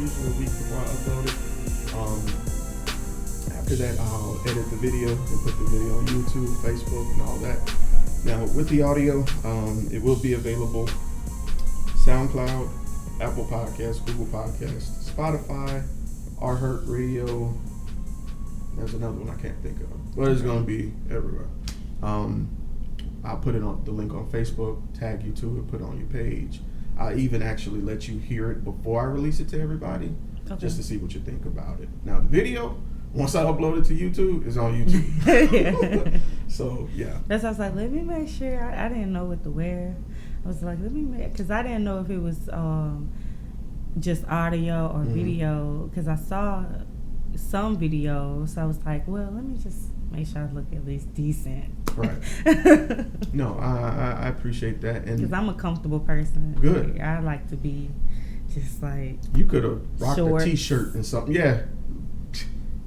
usually a week before I upload it. After that, I'll edit the video and put the video on YouTube, Facebook, and all that. Now, with the audio, it will be available SoundCloud, Apple Podcasts, Google Podcasts, Spotify, iHeartRadio. There's another one I can't think of, but it's going to be everywhere. I'll put it on the link on Facebook, tag you to it, put it on your page. I'll even actually let you hear it before I release it to everybody, just to see what you think about it. Now, the video, once I upload it to YouTube, is on YouTube. So, yeah. That's why I was like, let me make sure. I didn't know what to wear. I was like, let me make, because I didn't know if it was just audio or video, because I saw some videos. So I was like, well, let me just make sure I look at least decent. Right. No, I appreciate that. Because I'm a comfortable person. Good. Like, I like to be just like you could have rocked shorts. a t-shirt and something. Yeah.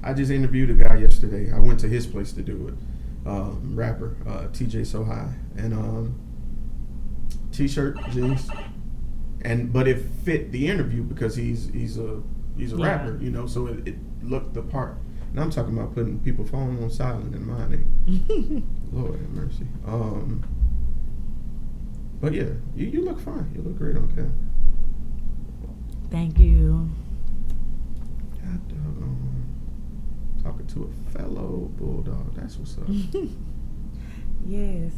I just interviewed a guy yesterday. I went to his place to do it. Rapper, TJ So High. And t-shirt, jeans. But it fit the interview because he's a rapper, you know, so it looked the part. And I'm talking about putting people's phone on silent and mine. Lord have mercy. But yeah, you look fine. You look great on camera. Thank you. God doggone. Talking to a fellow Bulldog. That's what's up. Yes,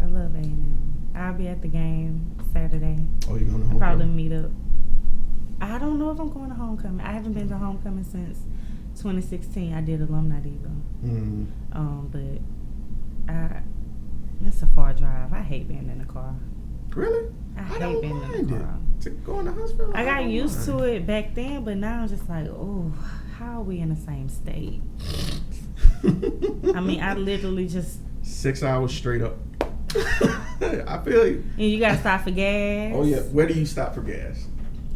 I love A&M. I'll be at the game Saturday. Oh, you're going to I'll probably homecoming? meet up. I don't know if I'm going to homecoming. I haven't been to homecoming since 2016. I did Alumni Diva. But it's a far drive. I hate being in the car. Really? I hate being in the car. To go in the hospital? I got used to it back then, but now I'm just like, oh, how are we in the same state? I mean, I literally just 6 hours straight up. I feel you. And you gotta stop for gas. Oh yeah. Where do you stop for gas?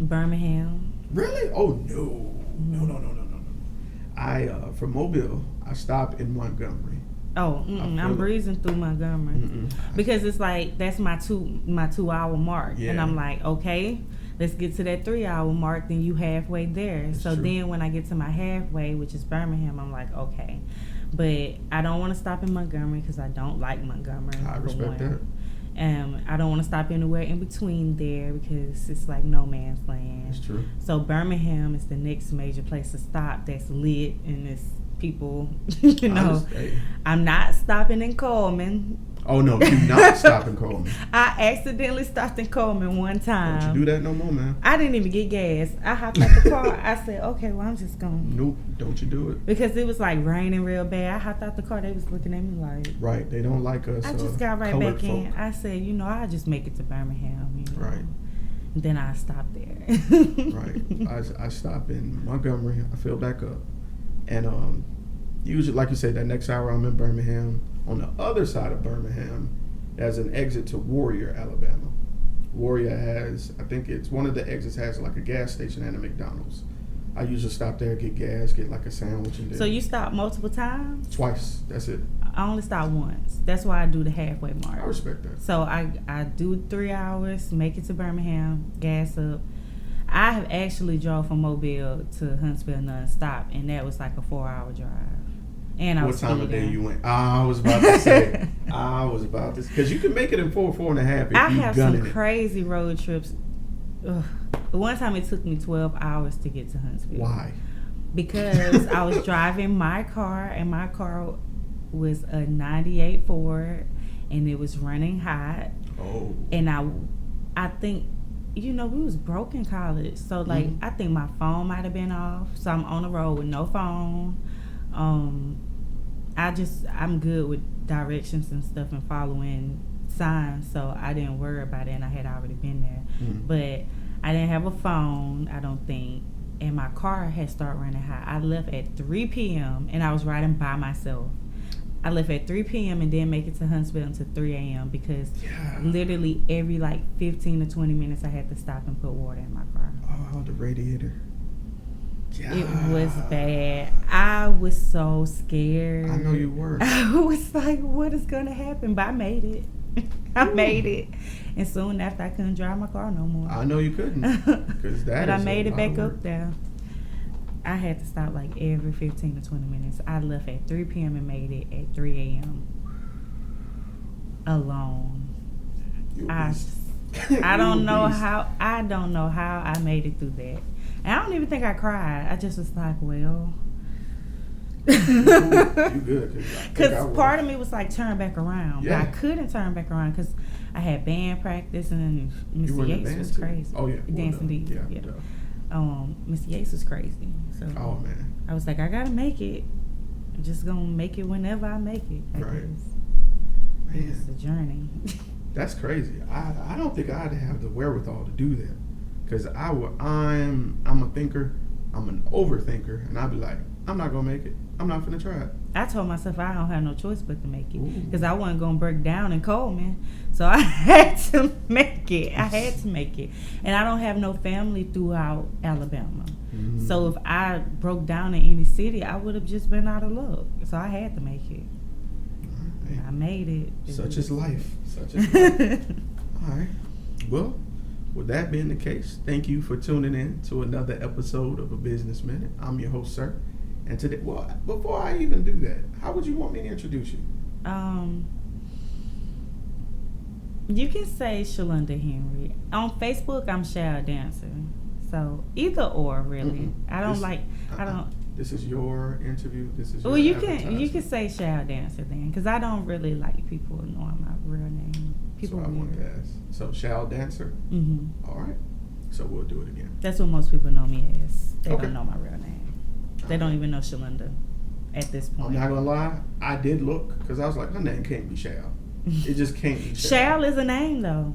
Birmingham. Really? Oh no. No. I from Mobile, I stop in Montgomery. Oh, I'm breezing through Montgomery because it's like that's my 2 hour mark, and I'm like, okay, let's get to that 3 hour mark. Then you halfway there. That's so true. then when I get to my halfway, which is Birmingham, I'm like, okay, but I don't want to stop in Montgomery because I don't like Montgomery. I respect that. I don't want to stop anywhere in between there because it's like no man's land. That's true. So Birmingham is the next major place to stop that's lit and it's people, you know. I'm not stopping in Coleman. Oh no, do not stop in Coleman. I accidentally stopped in Coleman one time. Don't you do that no more, man. I didn't even get gas. I hopped out the car. I said, okay, well, I'm just going. Nope, don't you do it. Because it was like raining real bad. I hopped out the car. They was looking at me like. Right, they don't like us. I just got right back in. I said, you know, I'll just make it to Birmingham. You know? Right. And then I stopped there. Right. I stop in Montgomery. I fill back up. And usually, like you said, that next hour I'm in Birmingham. On the other side of Birmingham, there's an exit to Warrior, Alabama. Warrior has, I think it's one of the exits has like a gas station and a McDonald's. I usually stop there, get gas, get like a sandwich, and then. So you stop multiple times? Twice. That's it. I only stop once. That's why I do the halfway mark. I respect that. So I do 3 hours, make it to Birmingham, gas up. I have actually drove from Mobile to Huntsville nonstop, and that was like a 4 hour drive. And I was what time of day speeding. you went? I was about to say. Because you can make it in 4.5 if I you have gunning some it. crazy road trips. Ugh. One time it took me 12 hours to get to Huntsville. Why? Because I was driving my car, and my car was a 98 Ford, and it was running hot. Oh. And I think, you know, we was broke in college. So, like, I think my phone might have been off. So I'm on the road with no phone. I'm good with directions and stuff and following signs, so I didn't worry about it, and I had already been there. But I didn't have a phone, I don't think, and my car had started running hot. I left at 3 p.m. and I was riding by myself. I left at 3 p.m. and didn't make it to Huntsville until 3 a.m. because literally every like 15 to 20 minutes I had to stop and put water in my car. Oh, the radiator. Yeah. It was bad. I was so scared. I know you were. I was like, what is going to happen? But I made it. I made it. And soon after, I couldn't drive my car no more. I know you couldn't. But I made it back up there. I had to stop like every 15 to 20 minutes. I left at 3 p.m. and made it at 3 a.m. alone. I don't know how I made it through that. And I don't even think I cried. I just was like, well. You good. Because part of me was like, turn back around. Yeah. But I couldn't turn back around because I had band practice and Mr. Yates was crazy. Oh, yeah. Dancing Diva. Yeah. Mr. Yates was crazy. So oh, man. I was like, I got to make it. I'm just going to make it whenever I make it. I guess. Man. It's a journey. That's crazy. I don't think I'd have the wherewithal to do that. Because I'm a thinker. I'm an overthinker. And I'd be like, I'm not going to make it. I'm not finna try it. I told myself I don't have no choice but to make it. Because I wasn't going to break down in Coleman. So I had to make it. And I don't have no family throughout Alabama. Mm-hmm. So if I broke down in any city, I would have just been out of luck. So I had to make it. Right. I made it. Such is life. All right. Well, with that being the case, thank you for tuning in to another episode of A Business Minute. I'm your host, Sirr. And today, well, before I even do that, how would you want me to introduce you? You can say Shalunda Henry. On Facebook, I'm Shal Dancer. So either or, really. Mm-hmm. This is your interview. This is your you can say Shal Dancer then, because I don't really like people knowing my real name. People. So I want to ask. So Shal Dancer. Mm-hmm. All right. So we'll do it again. That's what most people know me as. They don't know my real name. They don't even know Shalunda at this point. I'm not gonna lie. I did look because I was like, her name can't be Shal. It just can't be Shal. Shal is a name though.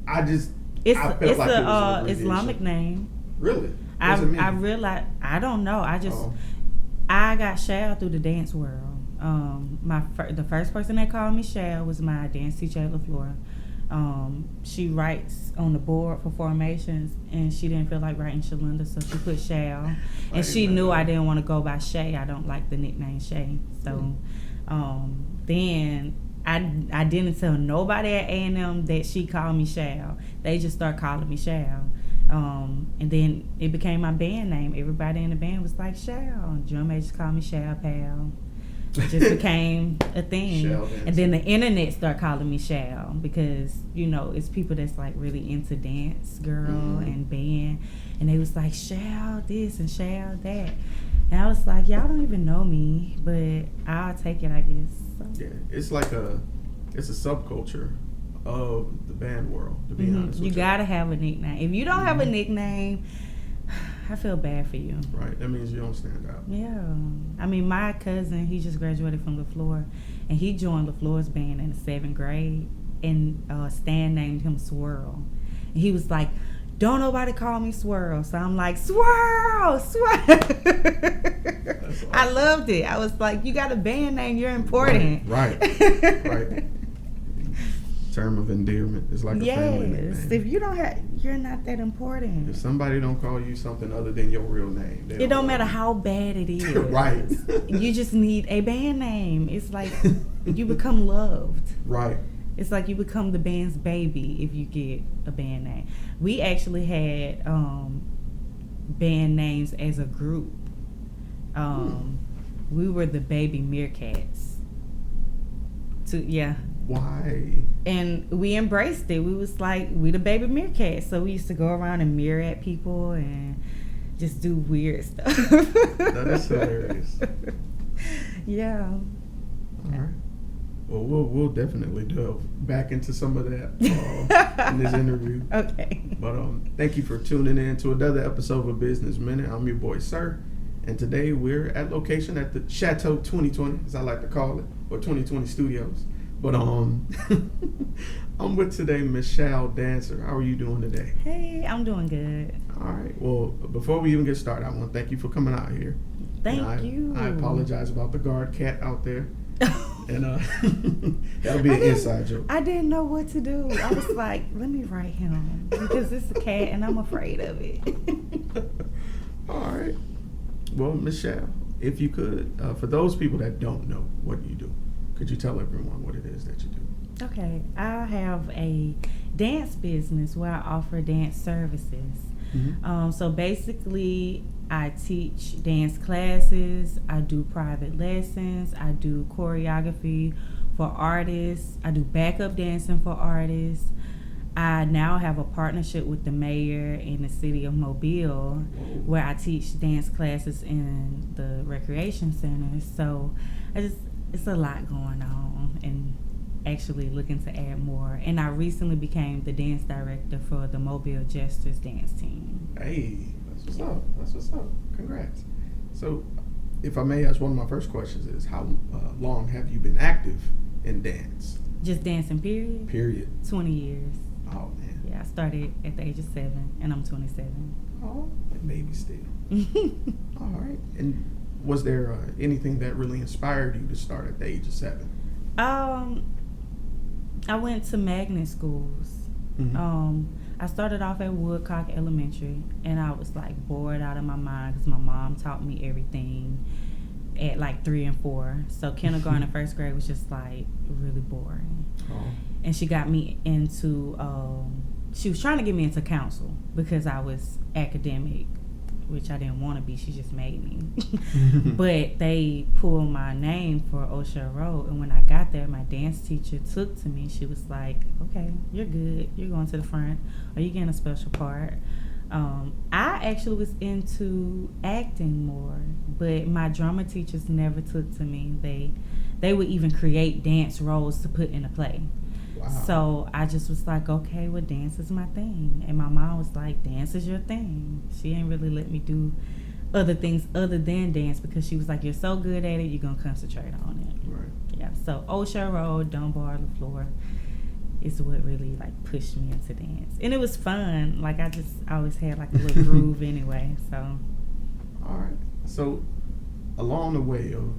It's an Islamic name. Really? I realized I don't know. I got Shal through the dance world. The first person that called me Shal was my dance teacher at LaFleur. She writes on the board for formations, and she didn't feel like writing Shalunda, so she put Shal. And she knew I didn't want to go by Shay. I don't like the nickname Shay. So then I didn't tell nobody at A&M that she called me Shal. They just started calling me Shal. And then it became my band name. Everybody in the band was like Shal. Drum majors called me Shal Pal. It just became a thing. And then the internet started calling me Shal because, it's people that's like really into dance, girl, and band. And they was like, Shal this and Shal that. And I was like, y'all don't even know me, but I'll take it, I guess. So. Yeah, it's like it's a subculture of the band world, to be honest with you. You gotta have a nickname. If you don't have a nickname, I feel bad for you. Right, that means you don't stand out. Yeah. I mean, my cousin, he just graduated from LaFleur, and he joined LaFleur's band in the 7th grade, and Stan named him Swirl. And he was like, don't nobody call me Swirl. So I'm like, Swirl! Awesome. I loved it. I was like, you got a band name, you're important. Right. Term of endearment is like a family nickname. If you don't have, you're not that important. If somebody don't call you something other than your real name, it don't matter how bad it is. Right. You just need a band name. It's like you become loved. Right. It's like you become the band's baby if you get a band name. We actually had band names as a group. We were the Baby Meerkats. Why? And we embraced it. We was like, we the Baby Meerkats. So we used to go around and mirror at people and just do weird stuff. That is hilarious. Yeah. All right. Well, we'll definitely delve back into some of that in this interview. Okay. But thank you for tuning in to another episode of A Business Minute. I'm your boy, Sirr. And today we're at location at the Chateau 2020, as I like to call it, or 2020 Studios. But I'm with today Miss Shal Dancer. How are you doing today? Hey, I'm doing good. All right. Well, before we even get started, I want to thank you for coming out here. Thank you. I apologize about the guard cat out there. And that'll be an inside joke. I didn't know what to do. I was like, let me write him because it's a cat and I'm afraid of it. All right. Well, Miss Shal, if you could, for those people that don't know what you do, could you tell everyone what it is that you do? Okay, I have a dance business where I offer dance services. So basically, I teach dance classes, I do private lessons, I do choreography for artists, I do backup dancing for artists. I now have a partnership with the mayor in the city of Mobile where I teach dance classes in the recreation center. So it's a lot going on and actually looking to add more. And I recently became the dance director for the Mobile Jesters dance team. Hey, that's what's up. That's what's up. Congrats. So, if I may ask, one of my first questions is, how long have you been active in dance? Just dancing, period? Period. 20 years. Oh, man. Yeah, I started at the age of 7, and I'm 27. Oh, baby still. All right. And was there anything that really inspired you to start at the age of 7? I went to magnet schools. I started off at Woodcock Elementary, and I was like bored out of my mind because my mom taught me everything at like 3 and 4. So kindergarten and first grade was just like really boring. Oh. And she got me into, she was trying to get me into council because I was academic, which I didn't want to be. She just made me. But they pulled my name for O'Shea Road. And when I got there, my dance teacher took to me. She was like, okay, you're good. You're going to the front. Are you getting a special part? I actually was into acting more, but my drama teachers never took to me. They would even create dance roles to put in a play. Wow. So I just was like, okay, well, dance is my thing. And my mom was like, dance is your thing. She ain't really let me do other things other than dance because she was like, you're so good at it, you're going to concentrate on it. Right. Yeah, so O'Shea Road, Dunbar, LaFleur is what really like pushed me into dance. And it was fun. Like I always had like a little groove anyway, so. All right. So along the way of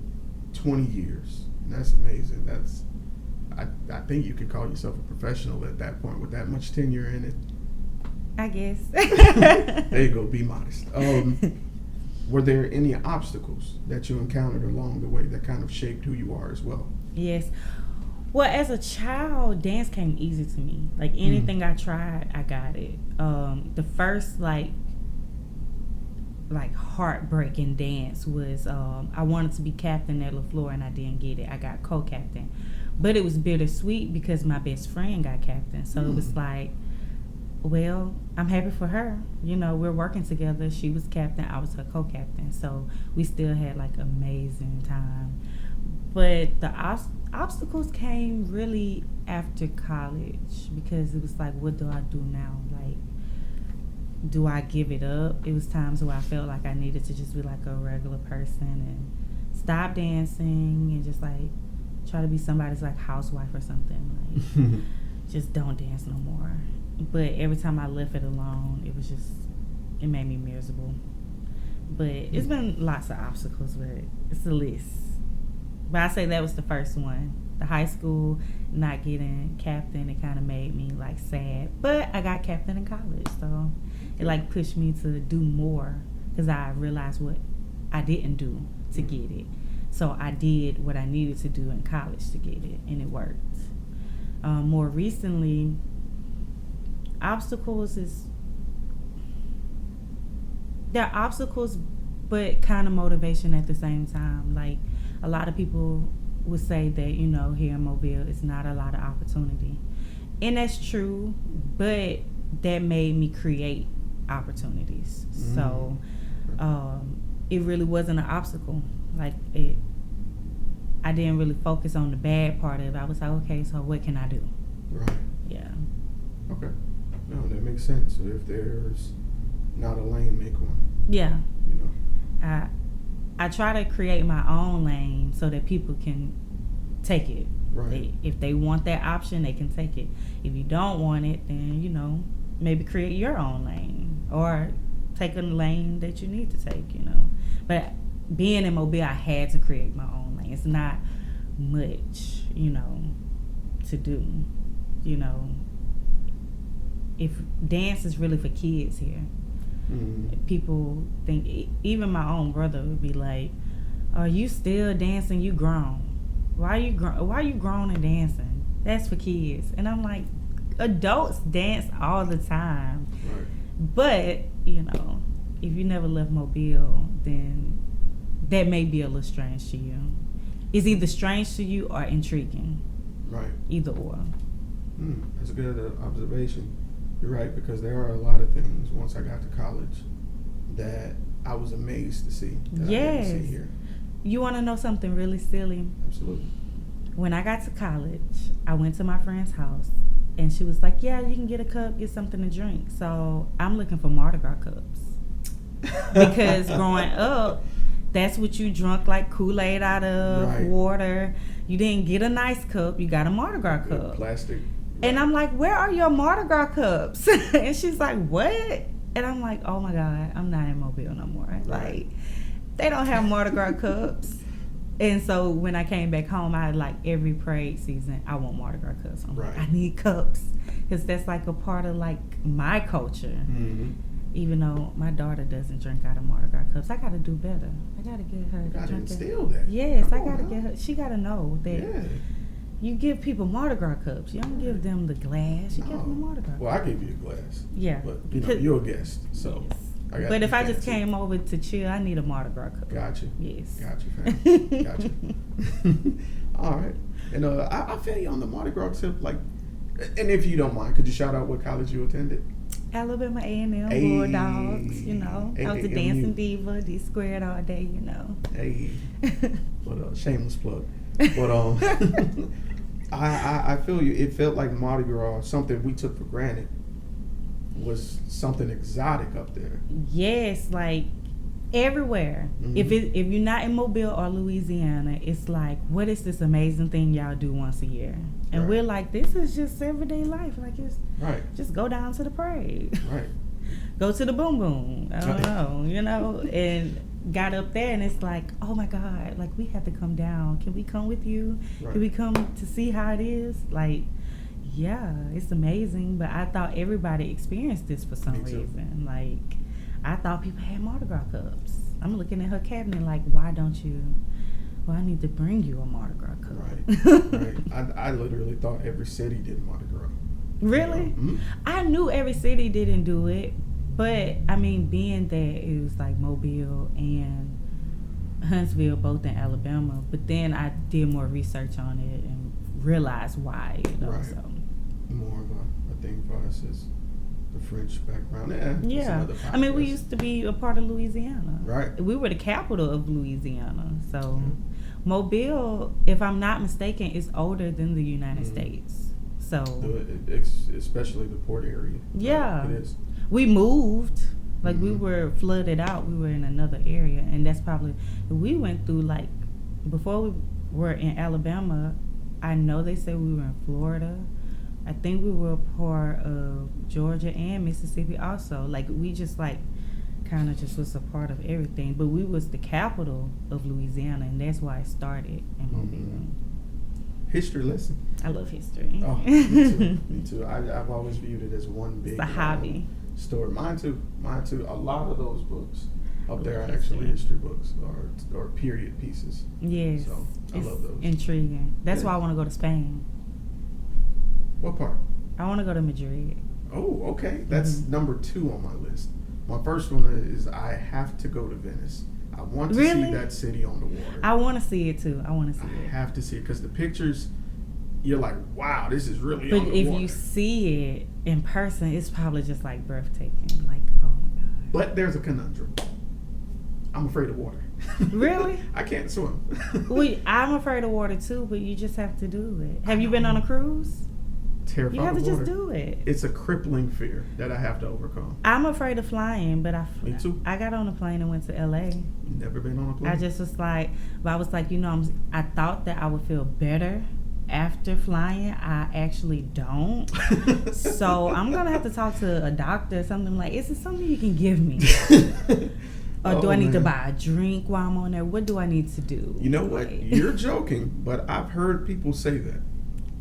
20 years, that's amazing. I think you could call yourself a professional at that point with that much tenure in it. I guess. There you go. Be modest. Were there any obstacles that you encountered along the way that kind of shaped who you are as well? Yes. Well, as a child, dance came easy to me. Like anything I tried, I got it. The first like heartbreaking dance was I wanted to be captain at LaFleur and I didn't get it. I got co-captain. But it was bittersweet because my best friend got captain. So it was like, well, I'm happy for her. You know, we're working together. She was captain. I was her co-captain. So we still had like amazing time. But the obstacles came really after college because it was like, what do I do now? Like, do I give it up? It was times where I felt like I needed to just be like a regular person and stop dancing and just like try to be somebody's like housewife or something. Like, just don't dance no more. But every time I left it alone, it made me miserable. But it's been lots of obstacles, but it's a list. But I say that was the first one. The high school, not getting captain, it kind of made me like sad. But I got captain in college, so it like pushed me to do more because I realized what I didn't do to get it. So I did what I needed to do in college to get it, and it worked. More recently, there are obstacles, but kind of motivation at the same time. Like a lot of people would say that, you know, here in Mobile, it's not a lot of opportunity. And that's true, but that made me create opportunities. So it really wasn't an obstacle. Like I didn't really focus on the bad part of it. I was like, okay, so what can I do? Right. Yeah. Okay. No, that makes sense. So if there's not a lane, make one. Yeah. You know. I try to create my own lane so that people can take it. Right. If they want that option, they can take it. If you don't want it, then, you know, maybe create your own lane or take a lane that you need to take, you know. But being in Mobile, I had to create my own lane. It's not much, you know, to do, you know. If dance is really for kids here. People think, even my own brother would be like, are you still dancing? You grown. Why you grown and dancing? That's for kids. And I'm like, adults dance all the time. Right. But, you know, if you never left Mobile, then that may be a little strange to you. It's either strange to you or intriguing. Right. Either or. That's a good observation. You're right, because there are a lot of things once I got to college that I was amazed to see that Yes. I didn't see here. You want to know something really silly? Absolutely. When I got to college, I went to my friend's house, and she was like, yeah, you can get a cup, get something to drink. So I'm looking for Mardi Gras cups. Because growing up, that's what you drunk, like Kool-Aid out of, Right. water. You didn't get a nice cup, you got a Mardi Gras cup. Plastic. And I'm like, where are your Mardi Gras cups? And she's like, what? And I'm like, oh my God, I'm not in Mobile no more. Right. Like, they don't have Mardi Gras cups. And so when I came back home, I had like every parade season, I want Mardi Gras cups. I'm like, Right. I need cups. Because that's like a part of like my culture. Mm-hmm. Even though my daughter doesn't drink out of Mardi Gras cups, I got to do better. I got to get her You to gotta drink it. instill that. Yes, Come I on got to now. get her. She got to know that Yeah. you give people Mardi Gras cups. You don't give them the glass. You give them the Mardi Gras. Well, I give you a glass. Yeah. But, you know, Because- you're a guest, so. Yes. I gotta But be if I just fancy. came over to chill, I need a Mardi Gras cup. Gotcha. Yes. Gotcha, fam. Gotcha. All right. And I feel you on the Mardi Gras tip. Like, and if you don't mind, could you shout out what college you attended? Alabama A&M, Hey. Bulldogs, you know. I was a AAMU. dancing diva, D squared all day, you know. Hey. But shameless plug. But I feel you. It felt like Mardi Gras, something we took for granted, was something exotic up there. Yes, like everywhere. Mhm. If you're not in Mobile or Louisiana, it's like, what is this amazing thing y'all do once a year? And Right. we're like, this is just everyday life. Like, it's Right. just go down to the parade. Right. Go to the boom boom. I don't know, you know, and got up there and it's like, oh my God, like we have to come down. Can we come with you? Right. Can we come to see how it is? Like, yeah, it's amazing. But I thought everybody experienced this for some Me too. reason. Like, I thought people had Mardi Gras cups. I'm looking at her cabinet like, why don't you? Well, I need to bring you a Mardi Gras cup. Right. Right. I literally thought every city did Mardi Gras. Really? Mhm. I knew every city didn't do it, but I mean, being that it was like Mobile and Huntsville, both in Alabama, but then I did more research on it and realized why, you know. Right. So More of a thing for us is the French background. That's yeah, another I mean, we podcast. used to be a part of Louisiana. Right. We were the capital of Louisiana, so Yeah. Mobile, if I'm not mistaken, is older than the United Mhm. States. So Especially the port area. Yeah. It is. we moved, like we Mhm. were flooded out. We were in another area, and that's probably we went through like before we were in Alabama. I know they said we were in Florida. I think we were a part of Georgia and Mississippi also. Like we just like kind of just was a part of everything. But we was the capital of Louisiana, and that's why it started in Mobile. Mhm. History lesson. I love history. Oh, me too. Me too. I've always viewed it as one big It's a hobby. story. Mine too. Mine too. A lot of those books up there are History. actually history books or period pieces. Yes, So, I it's love those. intriguing. That's Yeah. why I want to go to Spain. What part? I want to go to Madrid. Oh, okay. That's Mhm. number 2 on my list. My first one is I have to go to Venice. I want to Really? see that city on the water. I want to see it too. I want to see I it. have to see it because the pictures, you're like, wow, this is really But on the if water. you see it in person, it's probably just like breathtaking. Like, oh my God. But there's a conundrum. I'm afraid of water. Really? I can't swim. I'm afraid of water too, but you just have to do it. Have you been on a cruise? Terrified You have to of just water. do it. It's a crippling fear that I have to overcome. I'm afraid of flying, but Me too. I got on a plane and went to LA. Never been on a plane. I just was like, but I was like, you know, I thought that I would feel better after flying. I actually don't. So I'm gonna have to talk to a doctor or something. Like, is it something you can give me? Or do I need to man. buy a drink while I'm on there? What do I need to do? You know what? Like- You're joking, but I've heard people say that.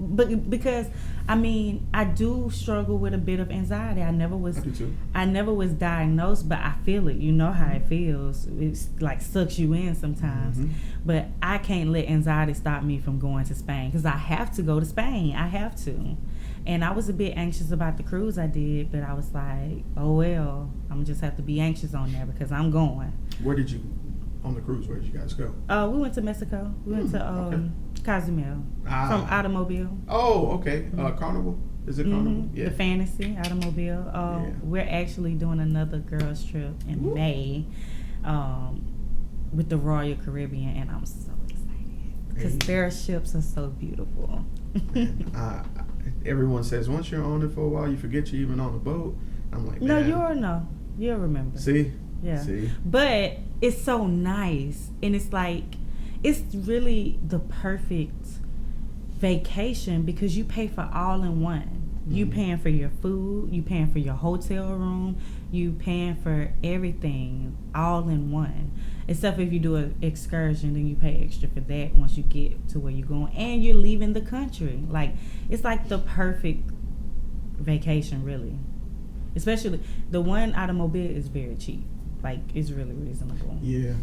But because I mean, I do struggle with a bit of anxiety. I do too. I never was diagnosed, but I feel it. You know how it feels. It's like sucks you in sometimes. Mm-hmm. But I can't let anxiety stop me from going to Spain because I have to go to Spain. I have to. And I was a bit anxious about the cruise I did, but I was like, oh well, I'm just have to be anxious on there because I'm going. Where did you, on the cruise, where did you guys go? We went to Mexico. We went to okay. Cozumel from Automobile. Oh, okay. Carnival? Is it Carnival? Yeah. The Fantasy Automobile. We're actually doing another girls trip in May with the Royal Caribbean, and I'm so excited because their ships are so beautiful. Everyone says once you're on it for a while, you forget you're even on the boat. I'm like, man. You'll remember. See? Yeah. See? But it's so nice, and it's like, it's really the perfect vacation because you pay for all in one. You paying for your food, you paying for your hotel room, you paying for everything all in one. Except if you do an excursion, then you pay extra for that once you get to where you're going, and you're leaving the country. Like, it's like the perfect vacation, really. Especially the one Automobile is very cheap. Like, it's really reasonable. Yeah.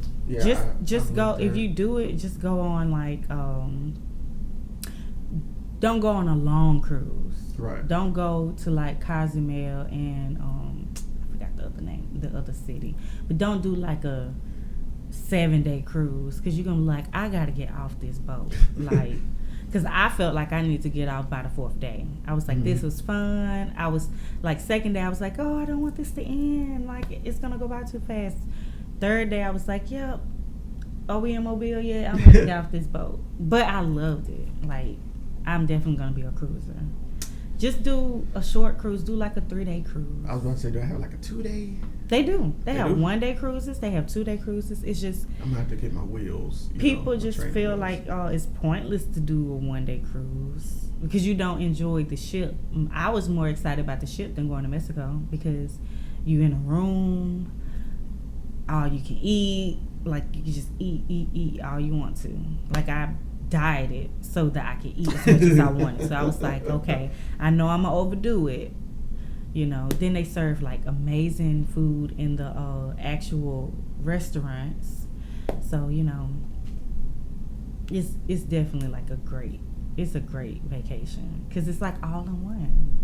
Just go, if you do it, just go on like don't go on a long cruise. Right. Don't go to like Cozumel and I forgot the other city. But don't do like a 7-day cruise because you're gonna be like, I gotta get off this boat. Like, because I felt like I needed to get off by the 4th day. I was like, this was fun. I was like, 2nd day I was like, oh, I don't want this to end. Like, it's gonna go by too fast. 3rd day I was like, yep, are we in Mobile yet? I'm gonna get off this boat. But I loved it. Like, I'm definitely gonna be a cruiser. Just do a short cruise. Do like a 3-day cruise. I was going to say, do I have like a 2-day? They do. They have 1-day cruises. They have 2-day cruises. It's just, I'm gonna have to get my wheels. People just feel like, oh, it's pointless to do a 1-day cruise because you don't enjoy the ship. I was more excited about the ship than going to Mexico because you in a room, all you can eat. Like, you can just eat all you want to. Like, I dieted so that I could eat as much as I wanted. So I was like, okay, I know I'm gonna overdo it. You know, then they serve like amazing food in the actual restaurants. So, you know, it's definitely like a great vacation because it's like all in one.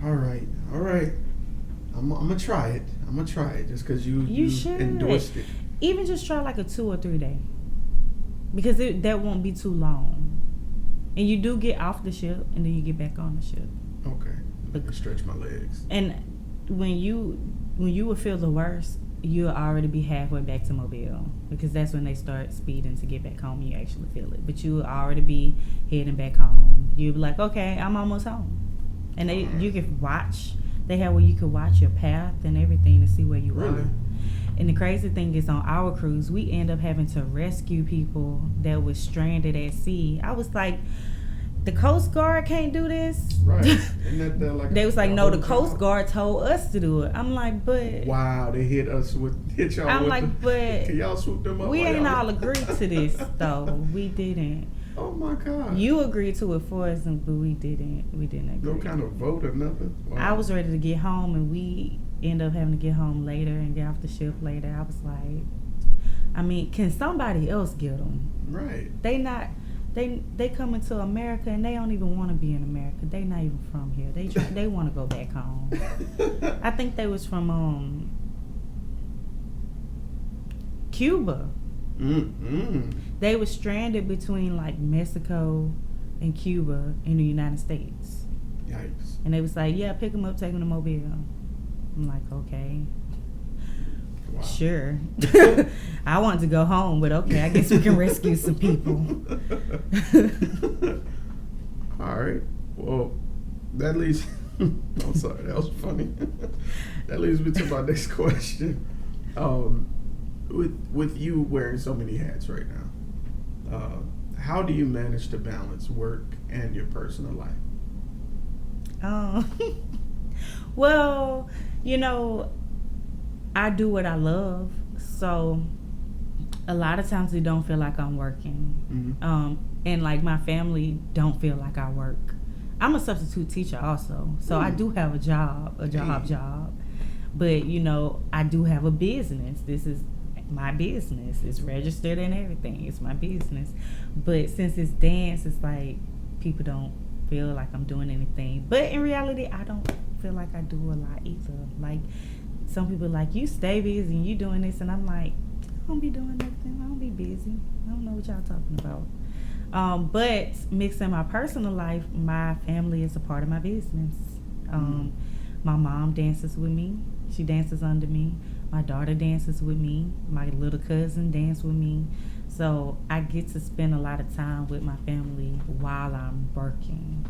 All right. I'm gonna try it just because you should endorsed it. Even just try like a 2 or 3 day because that won't be too long, and you do get off the ship and then you get back on the ship. Okay. Stretch my legs. And when you will feel the worst, you'll already be halfway back to Mobile because that's when they start speeding to get back home. You actually feel it, but you will already be heading back home. You'll be like, okay, I'm almost home, and you can watch. They have where you can watch your path and everything to see where you are. And the crazy thing is, on our cruise, we end up having to rescue people that was stranded at sea. I was like, the Coast Guard can't do this. Right. Isn't that like they was like, no, the Coast Guard told us to do it. I'm like, but wow, they hit y'all. I'm like, but can y'all swoop them up? We ain't all agreed to this though. We didn't. Oh my God. You agreed to it for us, but we didn't. We didn't agree. No kind of vote or nothing. Wow. I was ready to get home, and we end up having to get home later and get off the ship later. I was like, I mean, can somebody else get them? Right. They come into America and they don't even want to be in America. They not even from here. They want to go back home. I think they was from Cuba. They were stranded between like Mexico and Cuba in the United States. Yikes. And they was like, yeah, pick them up, take them to Mobile. I'm like, okay. Wow. Sure. I want to go home, but okay, I guess we can rescue some people. All right. Well, that leads... I'm sorry, that was funny. That leads me to my next question. With you wearing so many hats right now, how do you manage to balance work and your personal life? Well, you know, I do what I love, so A lot of times it don't feel like I'm working. And like my family don't feel like I work. I'm a substitute teacher also, so I do have a job. But you know, I do have a business. This is my business. It's registered and everything. It's my business. But since it's dance, it's like people don't feel like I'm doing anything. But in reality, I don't feel like I do a lot either. Like some people like, you stay busy and you doing this, and I'm like, I don't be doing nothing. I don't be busy. I don't know what y'all talking about. But mixing my personal life, my family is a part of my business. My mom dances with me. She dances under me. My daughter dances with me. My little cousin dances with me. So I get to spend a lot of time with my family while I'm working.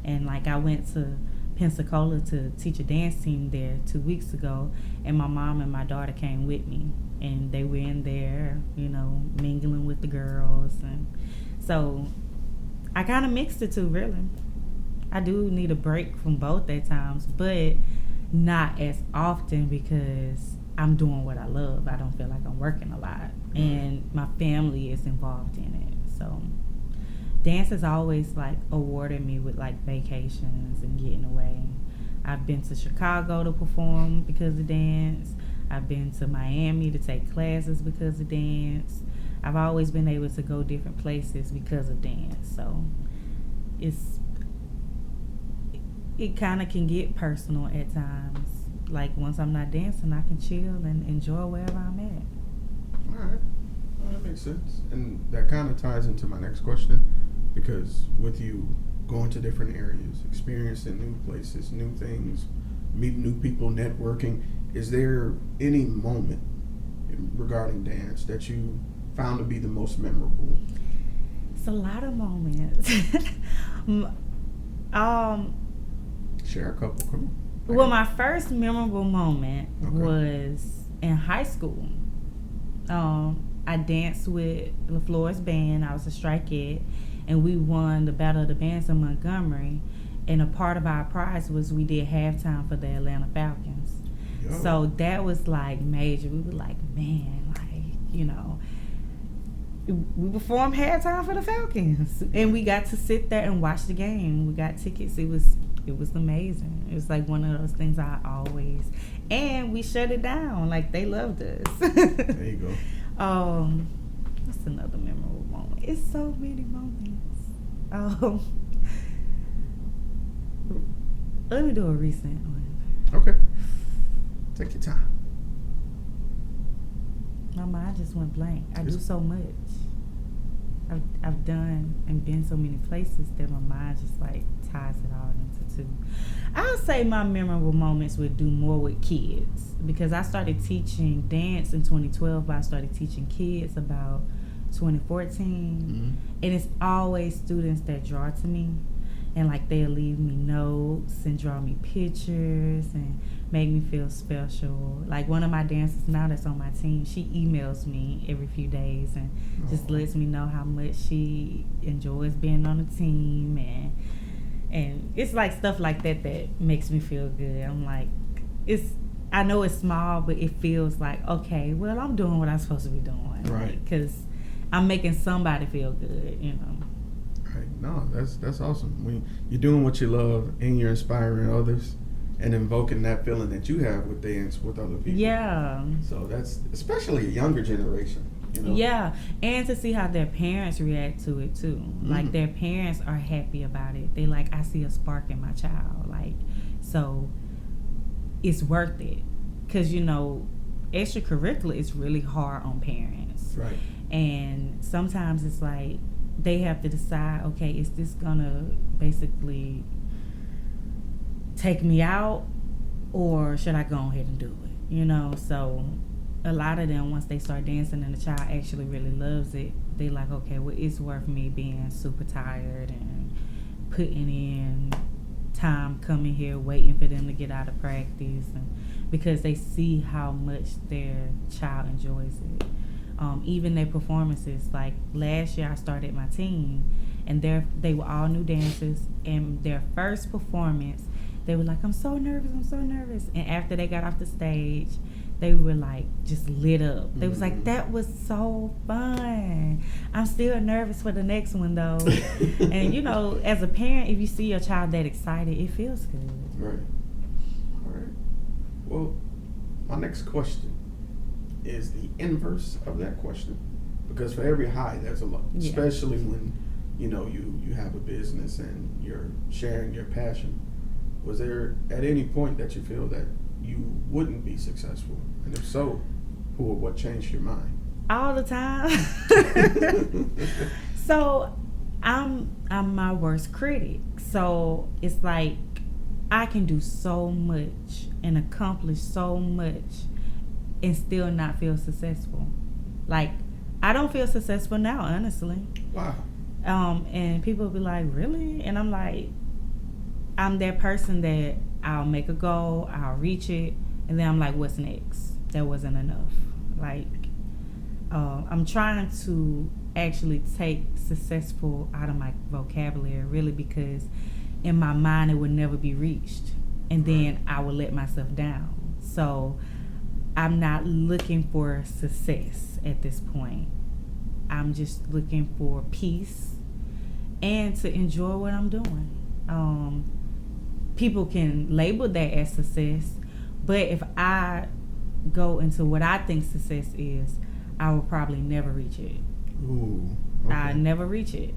And like I went to Pensacola to teach a dance team there 2 weeks ago, and my mom and my daughter came with me, and they were in there, you know, mingling with the girls. And so I kind of mixed the two, really. I do need a break from both at times, but not as often because I'm doing what I love. I don't feel like I'm working a lot, and my family is involved in it. So dance has always like awarded me with like vacations and getting away. I've been to Chicago to perform because of dance. I've been to Miami to take classes because of dance. I've always been able to go different places because of dance. So it kind of can get personal at times. Like once I'm not dancing, I can chill and enjoy wherever I'm at. All right. Well, that makes sense. And that kind of ties into my next question, because with you going to different areas, experiencing new places, new things, meeting new people, networking, is there any moment regarding dance that you found to be the most memorable? It's a lot of moments. Share a couple. Come on. Well, my first memorable moment was in high school. I danced with LaFleur's band. I was a strikeette, and we won the Battle of the Bands in Montgomery. And a part of our prize was we did halftime for the Atlanta Falcons. Yo. So that was like major. We were like, man, like, you know, we performed halftime for the Falcons, and we got to sit there and watch the game. We got tickets. It was amazing. It was like one of those things I always, and we shut it down. Like they loved us. There you go. What's another memorable moment? It's so many moments. Let me do a recent one. Okay. Take your time. My mind just went blank. I do so much. I've done and been so many places that my mind just like ties it all into two. I'll say my memorable moments would do more with kids, because I started teaching dance in 2012, but I started teaching kids about 2014. And it's always students that draw to me, and like they'll leave me notes and draw me pictures and make me feel special. Like one of my dancers now that's on my team, she emails me every few days and just lets me know how much she enjoys being on the team, and it's like stuff like that that makes me feel good. I'm like, I know it's small, but it feels like, okay, well, I'm doing what I'm supposed to be doing, right? Because I'm making somebody feel good, you know. Right. No, that's awesome. When you're doing what you love and you're inspiring others and invoking that feeling that you have with dance with other people. Yeah. So that's especially a younger generation, you know? Yeah, and to see how their parents react to it too. Like their parents are happy about it. They like, I see a spark in my child. Like, so it's worth it. Because, you know, extracurricular is really hard on parents. Right. And sometimes it's like they have to decide, okay, is this gonna basically take me out, or should I go ahead and do it? You know, so a lot of them, once they start dancing and the child actually really loves it, they like, okay, well, it's worth me being super tired and putting in time coming here, waiting for them to get out of practice, and because they see how much their child enjoys it. Even their performances, like last year I started my team, and they were all new dancers, and their first performance, they were like, I'm so nervous. And after they got off the stage, they were like just lit up. They was like, that was so fun. I'm still nervous for the next one though. And you know, as a parent, if you see your child that excited, it feels good. Right. All right. Well, my next question is the inverse of that question, because for every high there's a low, especially when you know you have a business and you're sharing your passion. Was there at any point that you feel that you wouldn't be successful, and if so, who or what changed your mind? All the time. So I'm my worst critic, so it's like I can do so much and accomplish so much and still not feel successful. Like, I don't feel successful now, honestly. Wow. And people will be like, really? And I'm like, I'm that person that I'll make a goal, I'll reach it, and then I'm like, what's next? That wasn't enough. Like, I'm trying to actually take successful out of my vocabulary, really, because in my mind it would never be reached. And then I would let myself down. So I'm not looking for success at this point. I'm just looking for peace and to enjoy what I'm doing. People can label that as success, but if I go into what I think success is, I will probably never reach it. Ooh, okay. I never reach it.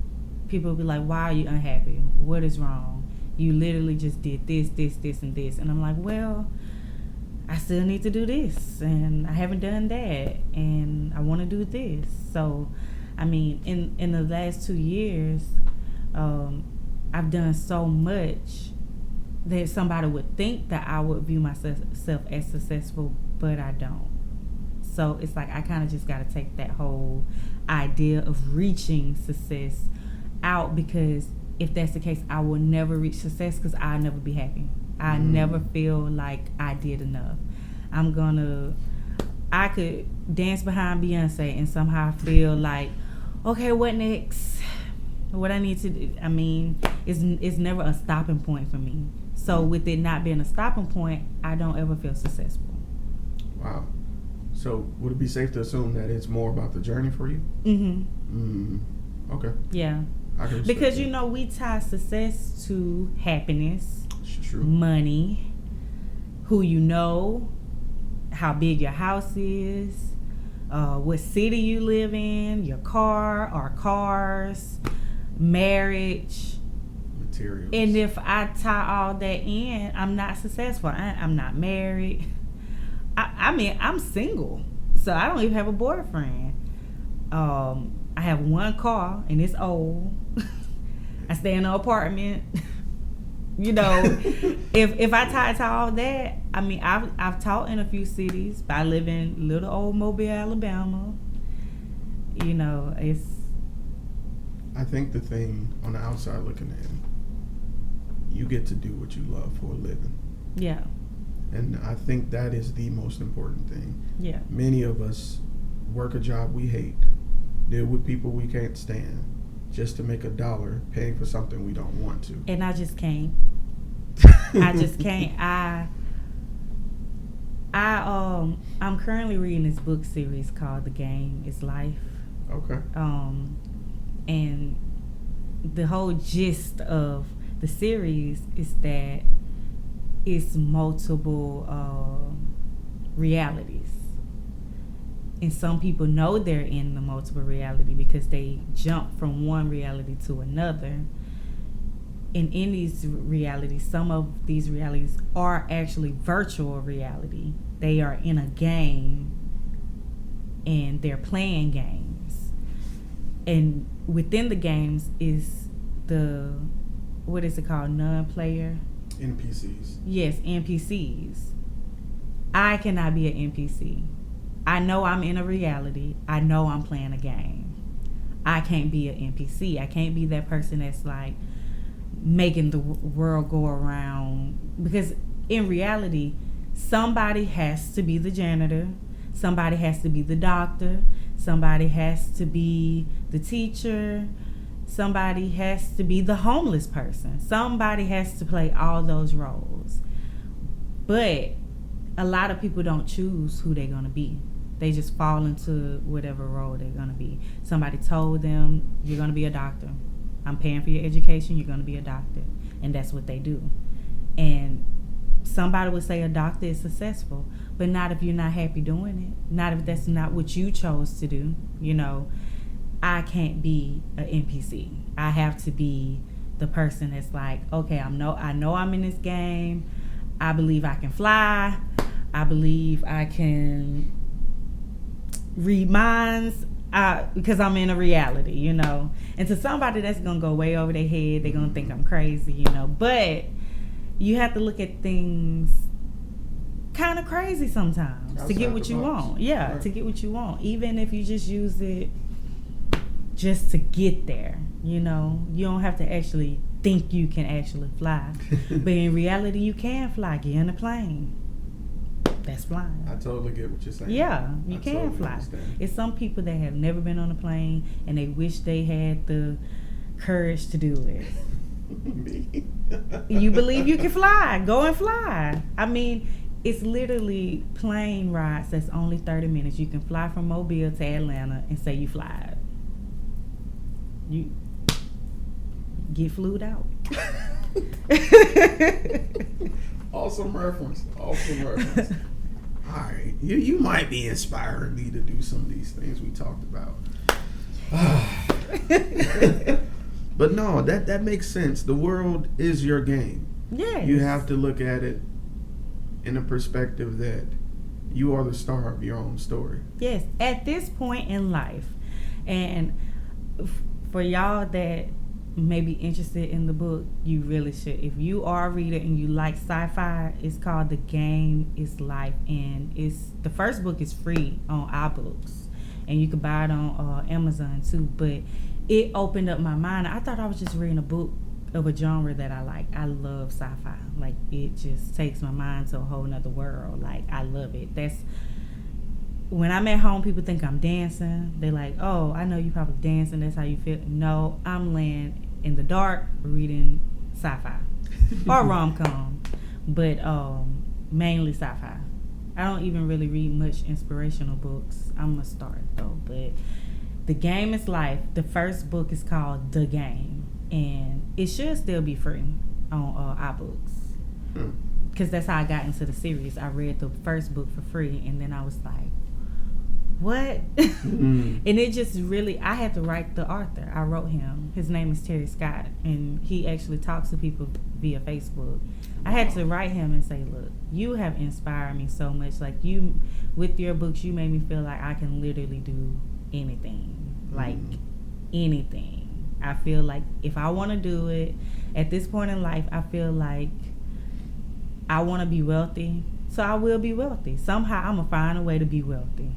People will be like, why are you unhappy? What is wrong? You literally just did this, this, this, and this. And I'm like, well, I still need to do this, and I haven't done that, and I want to do this. So, I mean, in the last 2 years, I've done so much that somebody would think that I would view myself as successful, but I don't. So it's like I kind of just got to take that whole idea of reaching success out, because if that's the case, I will never reach success because I'll never be happy. I never feel like I did enough. I could dance behind Beyonce and somehow feel like, okay, what next? What I need to do? I mean, it's never a stopping point for me. So with it not being a stopping point, I don't ever feel successful. Wow. So would it be safe to assume that it's more about the journey for you? Okay. Yeah. Because, you know, we tie success to happiness, True. money, who you know, how big your house is, what city you live in, your car or cars, marriage. Materials. And if I tie all that in, I'm not successful. I'm not married. I mean, I'm single, so I don't even have a boyfriend. I have one car, and it's old. I stay in an apartment. You know, if I tie to all that, I mean, I've taught in a few cities, but I live in little old Mobile, Alabama. You know, I think the thing on the outside looking in, you get to do what you love for a living. Yeah. And I think that is the most important thing. Yeah. Many of us work a job we hate, deal with people we can't stand, just to make $1 paying for something we don't want to. And I just can't. I just can't. I'm currently reading this book series called The Game is Life. Okay. And the whole gist of the series is that it's multiple realities. And some people know they're in the multiple reality because they jump from one reality to another. And in these realities, some of these realities are actually virtual reality. They are in a game and they're playing games. And within the games is the, what is it called, non-player? NPCs. Yes, NPCs. I cannot be an NPC. I know I'm in a reality. I know I'm playing a game. I can't be an NPC. I can't be that person that's like making the world go around. Because in reality, somebody has to be the janitor. Somebody has to be the doctor. Somebody has to be the teacher. Somebody has to be the homeless person. Somebody has to play all those roles. But a lot of people don't choose who they're going to be. They just fall into whatever role they're going to be. Somebody told them, you're going to be a doctor. I'm paying for your education, you're going to be a doctor. And that's what they do. And somebody would say a doctor is successful, but not if you're not happy doing it. Not if that's not what you chose to do. You know, I can't be an NPC. I have to be the person that's like, okay, I know I'm in this game. I believe I can fly. I believe I can read minds because I'm in a reality, you know. And to somebody that's going to go way over their head, they're going to think I'm crazy, you know. But you have to look at things kind of crazy sometimes to get what you want. Yeah, right. To get what you want. Even if you just use it just to get there, you know. You don't have to actually think you can actually fly. But in reality, you can fly. Get in a plane. That's flying. I totally get what you're saying. Yeah, you can totally fly. Understand. It's some people that have never been on a plane and they wish they had the courage to do it. Me. You believe you can fly, go and fly. I mean, it's literally plane rides that's only 30 minutes. You can fly from Mobile to Atlanta and say you fly. You get flued out. Awesome reference. All right, you might be inspiring me to do some of these things we talked about. But no, that makes sense. The world is your game. Yes. You have to look at it in a perspective that you are the star of your own story. Yes, at this point in life. And for y'all that may be interested in the book, you really should. If you are a reader and you like sci-fi, it's called The Game is Life, and the first book is free on iBooks, and you can buy it on Amazon too. But it opened up my mind. I thought I was just reading a book of a genre that I like. I love sci-fi. Like, it just takes my mind to a whole nother world. Like, I love it. That's when I'm at home, people think I'm dancing. They're like, oh, I know you probably dancing. That's how you feel. No, I'm laying in the dark reading sci-fi or rom-com, but mainly sci-fi. I don't even really read much inspirational books. I'm gonna start though. But The Game is Life. The first book is called The Game, and it should still be free on iBooks because that's how I got into the series. I read the first book for free, and then I was like, what? And it just really, I had to write the author. I wrote him. His name is Terry Scott, and he actually talks to people via Facebook. I had to write him and say, look, you have inspired me so much. Like, you, with your books, you made me feel like I can literally do anything. Like, anything. I feel like if I want to do it, at this point in life, I feel like I want to be wealthy, so I will be wealthy. Somehow, I'm going to find a way to be wealthy.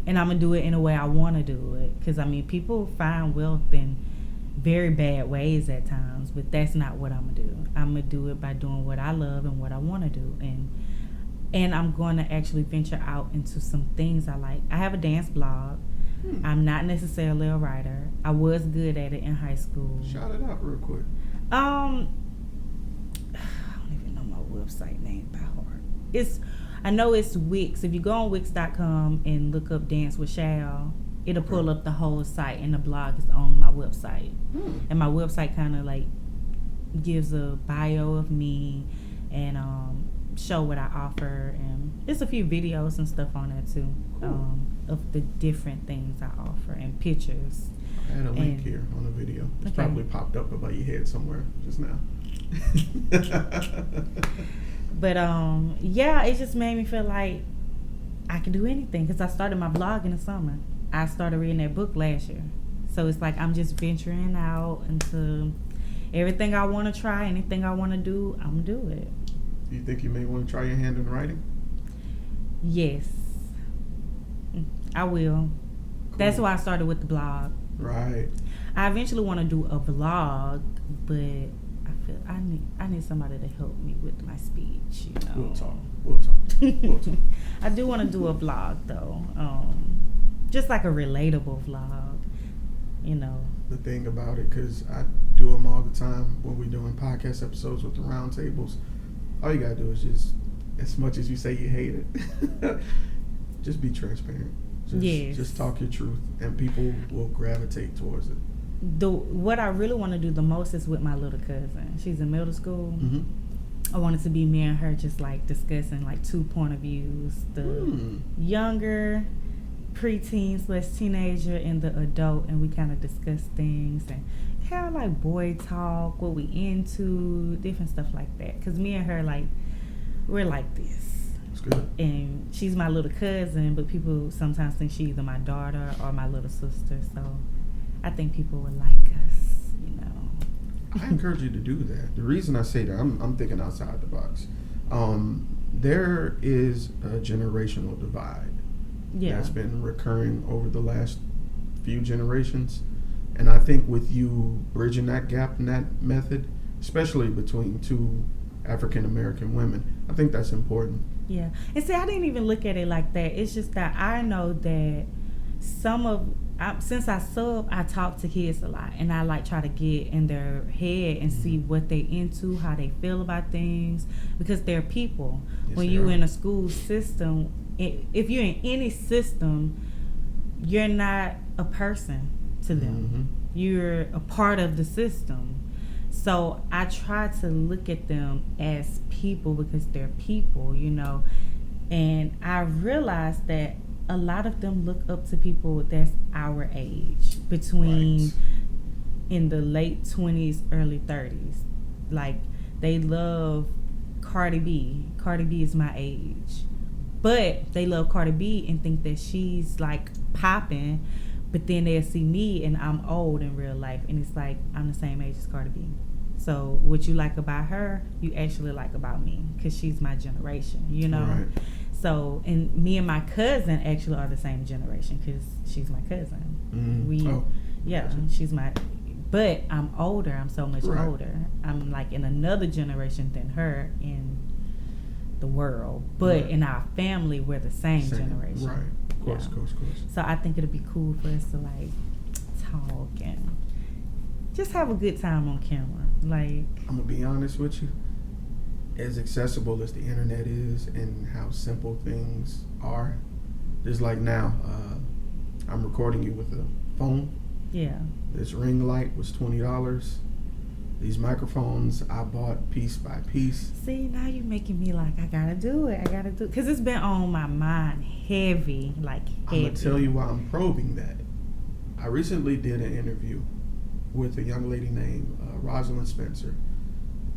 And I'm going to do it in a way I want to do it. Because, I mean, people find wealth in very bad ways at times. But that's not what I'm going to do. I'm going to do it by doing what I love and what I want to do. And I'm going to actually venture out into some things I like. I have a dance blog. I'm not necessarily a writer. I was good at it in high school. Shout it out real quick. I don't even know my website name by heart. I know it's Wix. If you go on Wix.com and look up Dance with Shal, it'll pull up the whole site, and the blog is on my website. And my website kind of like gives a bio of me and show what I offer, and there's a few videos and stuff on there too, of the different things I offer and pictures. I had a link here on the video. It's probably popped up above your head somewhere just now. But yeah, it just made me feel like I could do anything, because I started my blog in the summer. I started reading that book last year, so it's like I'm just venturing out into everything I want to try. Anything I want to do, I'm gonna do it. Do you think you may want to try your hand in writing? Yes, I will. Cool. That's why I started with the blog. Right. I eventually want to do a vlog, but I need somebody to help me with my speech, you know. We'll talk. I do want to do a vlog though, just like a relatable vlog, you know. The thing about it, because I do them all the time when we're doing podcast episodes with the roundtables, all you gotta do is just as much as you say you hate it, just be transparent. Just talk your truth, and people will gravitate towards it. What I really want to do the most is with my little cousin. She's in middle school. Mm-hmm. I want it to be me and her just like discussing like 2 point of views. The younger preteen/teenager and the adult, and we kind of discuss things and have like boy talk, what we into, different stuff like that. Because me and her, like, we're like this. Good. And she's my little cousin, but people sometimes think she's either my daughter or my little sister. So I think people would like us, you know. I encourage you to do that. The reason I say that, I'm thinking outside the box. There is a generational divide that's been recurring over the last few generations. And I think with you bridging that gap in that method, especially between 2 African American women, I think that's important. Yeah. And see, I didn't even look at it like that. It's just that I know that since I sub, I talk to kids a lot, and I like try to get in their head and see what they into, how they feel about things, because they're people. Yes, when you in a school system, if you're in any system, you're not a person to them. Mm-hmm. You're a part of the system. So I try to look at them as people because they're people, you know. And I realized that a lot of them look up to people that's our age, between in the late 20s, early 30s. Like, they love Cardi B. Cardi B is my age. But they love Cardi B and think that she's, like, popping. But then they'll see me and I'm old in real life. And it's like, I'm the same age as Cardi B. So what you like about her, you actually like about me, because she's my generation, you know? Right. So, and me and my cousin actually are the same generation, because she's my cousin. Mm-hmm. She's my, but I'm older. I'm so much older. I'm like in another generation than her in the world. But in our family, we're the same generation. Right. Of course. So I think it'd be cool for us to like talk and just have a good time on camera. Like, I'm gonna be honest with you. As accessible as the internet is and how simple things are, just like now, I'm recording you with a phone. Yeah. This ring light was $20. These microphones I bought piece by piece. See, now you're making me like, I gotta do it. Because it's been on my mind heavy, like heavy. I'm gonna tell you why I'm probing that. I recently did an interview with a young lady named Rosalind Spencer.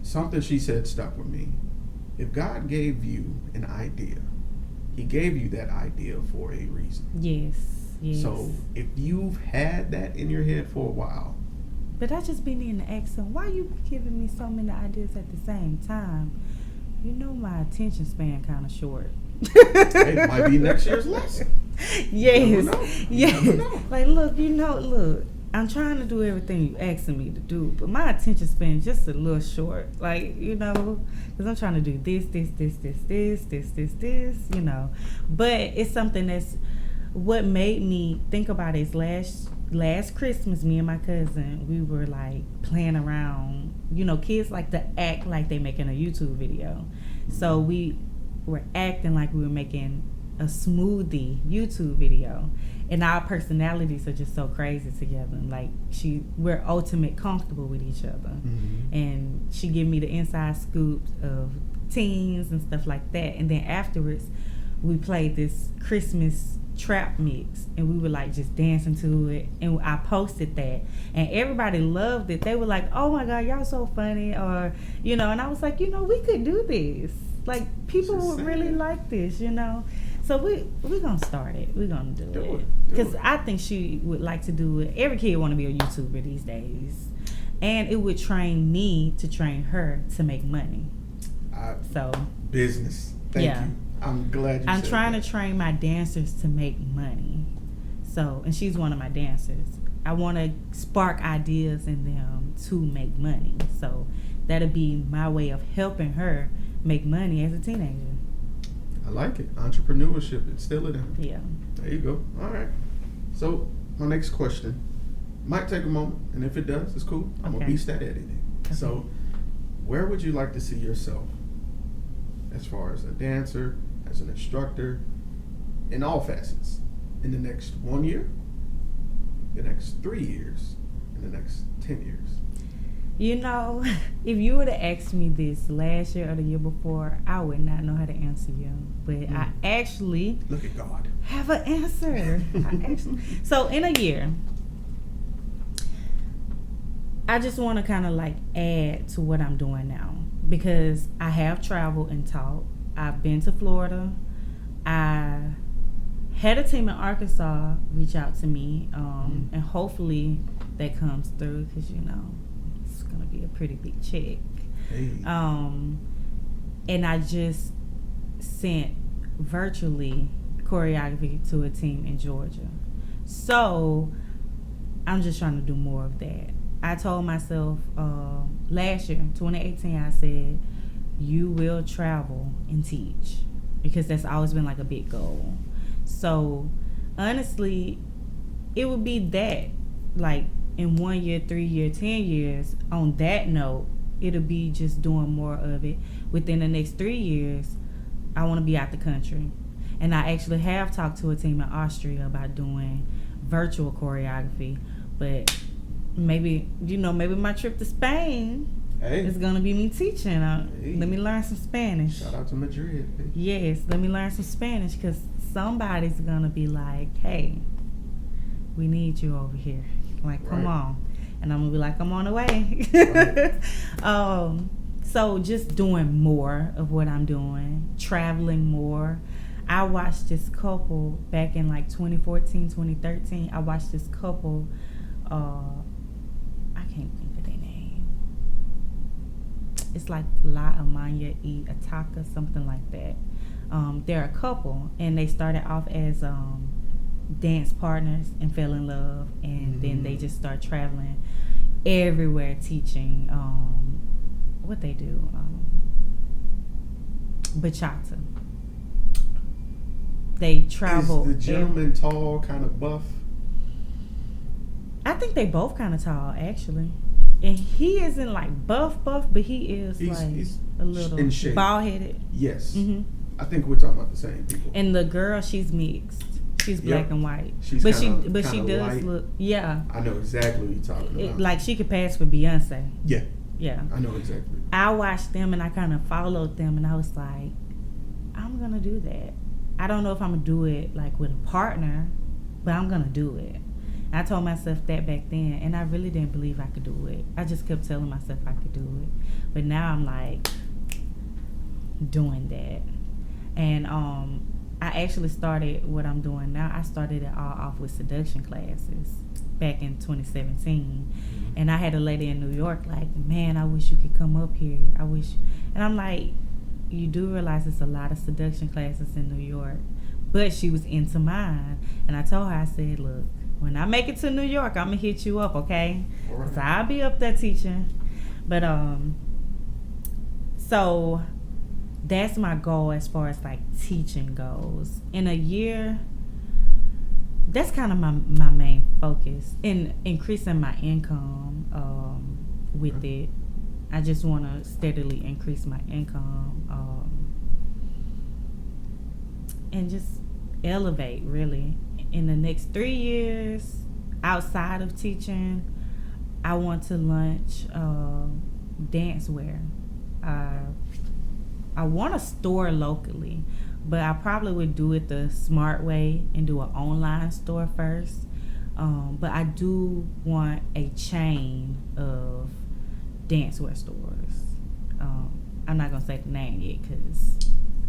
Something she said stuck with me. If God gave you an idea, He gave you that idea for a reason. Yes. So if you've had that in your head for a while. But I just be needing to ask them, why you giving me so many ideas at the same time? You know my attention span kind of short. It might be next year's lesson. Yes. You never know. Like, look, I'm trying to do everything you asking me to do, but my attention span is just a little short. Like, you know, because I'm trying to do this, you know. But it's something that's, what made me think about it is last Christmas, me and my cousin, we were like playing around. You know, kids like to act like they making a YouTube video. So we were acting like we were making a smoothie YouTube video. And our personalities are just so crazy together. Like, we're ultimate comfortable with each other. Mm-hmm. And she give me the inside scoops of teens and stuff like that. And then afterwards, we played this Christmas trap mix, and we were like just dancing to it, and I posted that, and everybody loved it. They were like, oh my God, y'all so funny, or, you know, and I was like, you know, we could do this. Like, people would really like this, you know. So we're gonna start it. We're gonna do it. Because I think she would like to do it. Every kid want to be a YouTuber these days. And it would train me to train her to make money. Business. Thank you. I'm glad I'm trying to train my dancers to make money. So, and she's one of my dancers. I want to spark ideas in them to make money. So that'll be my way of helping her make money as a teenager. I like it. Entrepreneurship. Instill it in her. Yeah. There you go. All right. So my next question might take a moment, and if it does, it's cool. I'm going to beast that editing. Okay. So where would you like to see yourself as far as a dancer, as an instructor, in all facets, in the next 1 year, the next 3 years, and the next 10 years? You know, if you would have asked me this last year or the year before, I would not know how to answer you. But I actually look at God. Have an answer. So in a year, I just want to kind of like add to what I'm doing now, because I have traveled and taught. I've been to Florida. I had a team in Arkansas reach out to me, and hopefully that comes through, because it's gonna be a pretty big check. Hey. And I just sent virtually choreography to a team in Georgia. So I'm just trying to do more of that. I told myself last year, 2018, I said, you will travel and teach, because that's always been like a big goal. So honestly, it would be that, like in 1 year, 3 year, 10 years, on that note, it'll be just doing more of it. Within the next 3 years, I want to be out the country. And I actually have talked to a team in Austria about doing virtual choreography. But maybe my trip to Spain is going to be me teaching. Let me learn some Spanish. Shout out to Madrid. Hey. Yes, let me learn some Spanish, because somebody's going to be like, hey, we need you over here. Like, come on. And I'm going to be like, I'm on the way. Right. So just doing more of what I'm doing, traveling more. I watched this couple back in like 2014, 2013. I watched this couple, I can't think of their name. It's like La Amanya E Ataka, something like that. They're a couple, and they started off as dance partners and fell in love, and then they just start traveling everywhere teaching what they do, bachata. They travel. Is the gentleman tall, kind of buff? I think they both kind of tall, actually. And he isn't like buff, but he is he's a little in shape. Bald headed. Yes. I think we're talking about the same people. And the girl, she's mixed. She's black and white. She does light. Look. Yeah. I know exactly what you're talking about. Like she could pass for Beyonce. Yeah. Yeah. I know exactly. I watched them and I kind of followed them, and I was like, I'm gonna do that. I don't know if I'm gonna do it like with a partner, but I'm gonna do it. I told myself that back then, and I really didn't believe I could do it. I just kept telling myself I could do it, but now I'm like doing that. And I actually started what I'm doing now. I started it all off with seduction classes back in 2017, and I had a lady in New York like, man, I wish you could come up here. I wish. And I'm like, you do realize there's a lot of seduction classes in New York, but she was into mine, and I told her, I said, look, when I make it to New York, I'm gonna hit you up, okay? Right. So I'll be up there teaching. But so that's my goal as far as like teaching goes. In a year, that's kind of my main focus, in increasing my income with it. I just want to steadily increase my income and just elevate, really. In the next 3 years, outside of teaching, I want to launch dance wear. I want a store locally, but I probably would do it the smart way and do an online store first. But I do want a chain of dancewear stores. I'm not gonna say the name yet because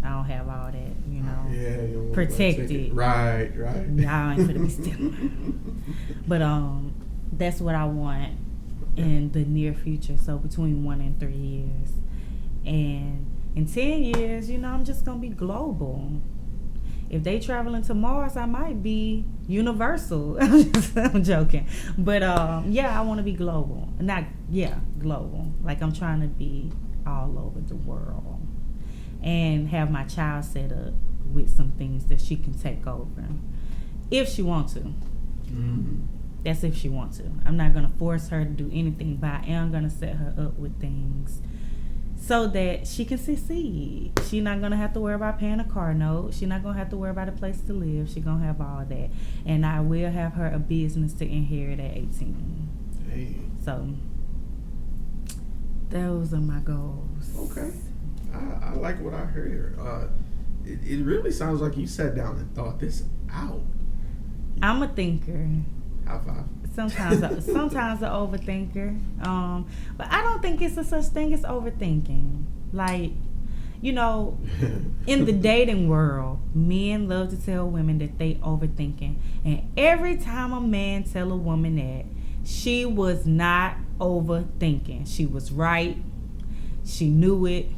I don't have all that, protected. Right. Y'all ain't gonna be stealing. But that's what I want in the near future. So between 1 and 3 years, and in 10 years, I'm just gonna be global. If they traveling to Mars, I might be universal. I'm joking. But I want to be global. Global. Like I'm trying to be all over the world. And have my child set up with some things that she can take over. If she wants to. Mm-hmm. That's if she wants to. I'm not going to force her to do anything, but I am going to set her up with things so that she can succeed. She's not gonna have to worry about paying a car note. She's not gonna have to worry about a place to live. She's gonna have all that, and I will have her a business to inherit at 18. Hey. So those are my goals. Okay, I like what I heard. It really sounds like you sat down and thought this out. I'm a thinker. High five. Sometimes an overthinker. But I don't think it's a such thing as overthinking. Like, you know, in the dating world, men love to tell women that they overthinking. And every time a man tell a woman that, she was not overthinking. She was right. She knew it.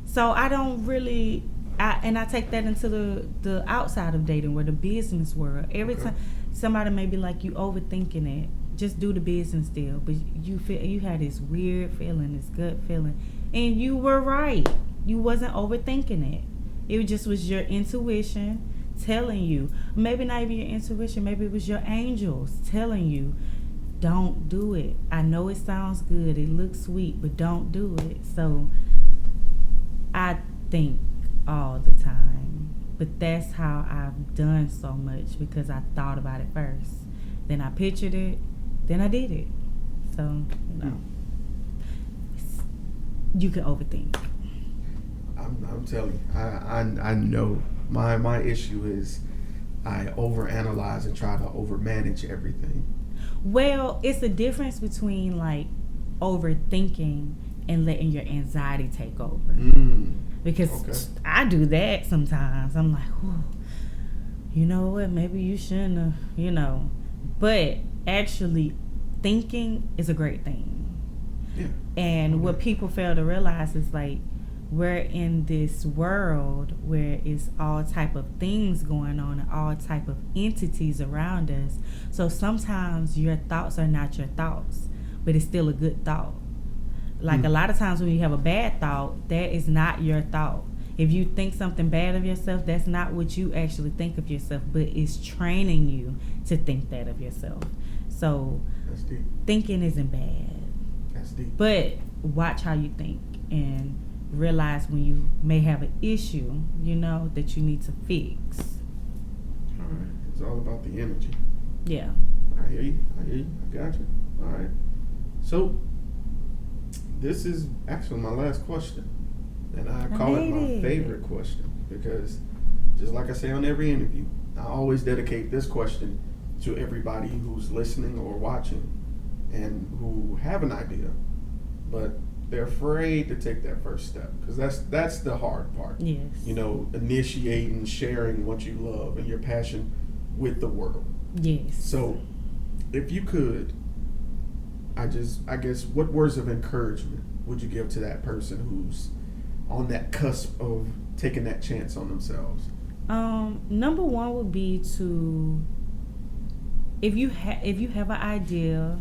So I don't really... I take that into the outside of dating, where the business world. Every time somebody may be like, you overthinking it, just do the business deal. But you feel, you had this weird feeling, this gut feeling, and you were right. You wasn't overthinking it. It just was your intuition telling you. Maybe not even your intuition. Maybe it was your angels telling you, don't do it. I know it sounds good. It looks sweet, but don't do it. So I think all the time, but that's how I've done so much, because I thought about it first, then I pictured it, then I did it. So, you know, you can overthink. I'm telling you, I know my issue is I overanalyze and try to overmanage everything. Well, it's a difference between like overthinking and letting your anxiety take over. Because I do that sometimes. I'm like, oh, you know what? Maybe you shouldn't have, you know. But actually, thinking is a great thing. Yeah. And what people fail to realize is like, we're in this world where it's all type of things going on and all type of entities around us. So sometimes your thoughts are not your thoughts, but it's still a good thought. Like a lot of times when you have a bad thought, that is not your thought. If you think something bad of yourself, that's not what you actually think of yourself, but it's training you to think that of yourself. So that's deep. Thinking isn't bad. That's deep. But watch how you think and realize when you may have an issue, you know, that you need to fix. All right. It's all about the energy. Yeah. I hear you. I got you. All right. So this is actually my last question, and I call it my favorite question, because just like I say on every interview, I always dedicate this question to everybody who's listening or watching and who have an idea, but they're afraid to take that first step, because that's the hard part. Yes. You know, initiating, sharing what you love and your passion with the world. Yes. So if you could, I guess, what words of encouragement would you give to that person who's on that cusp of taking that chance on themselves? Number one would be to, if you have an idea,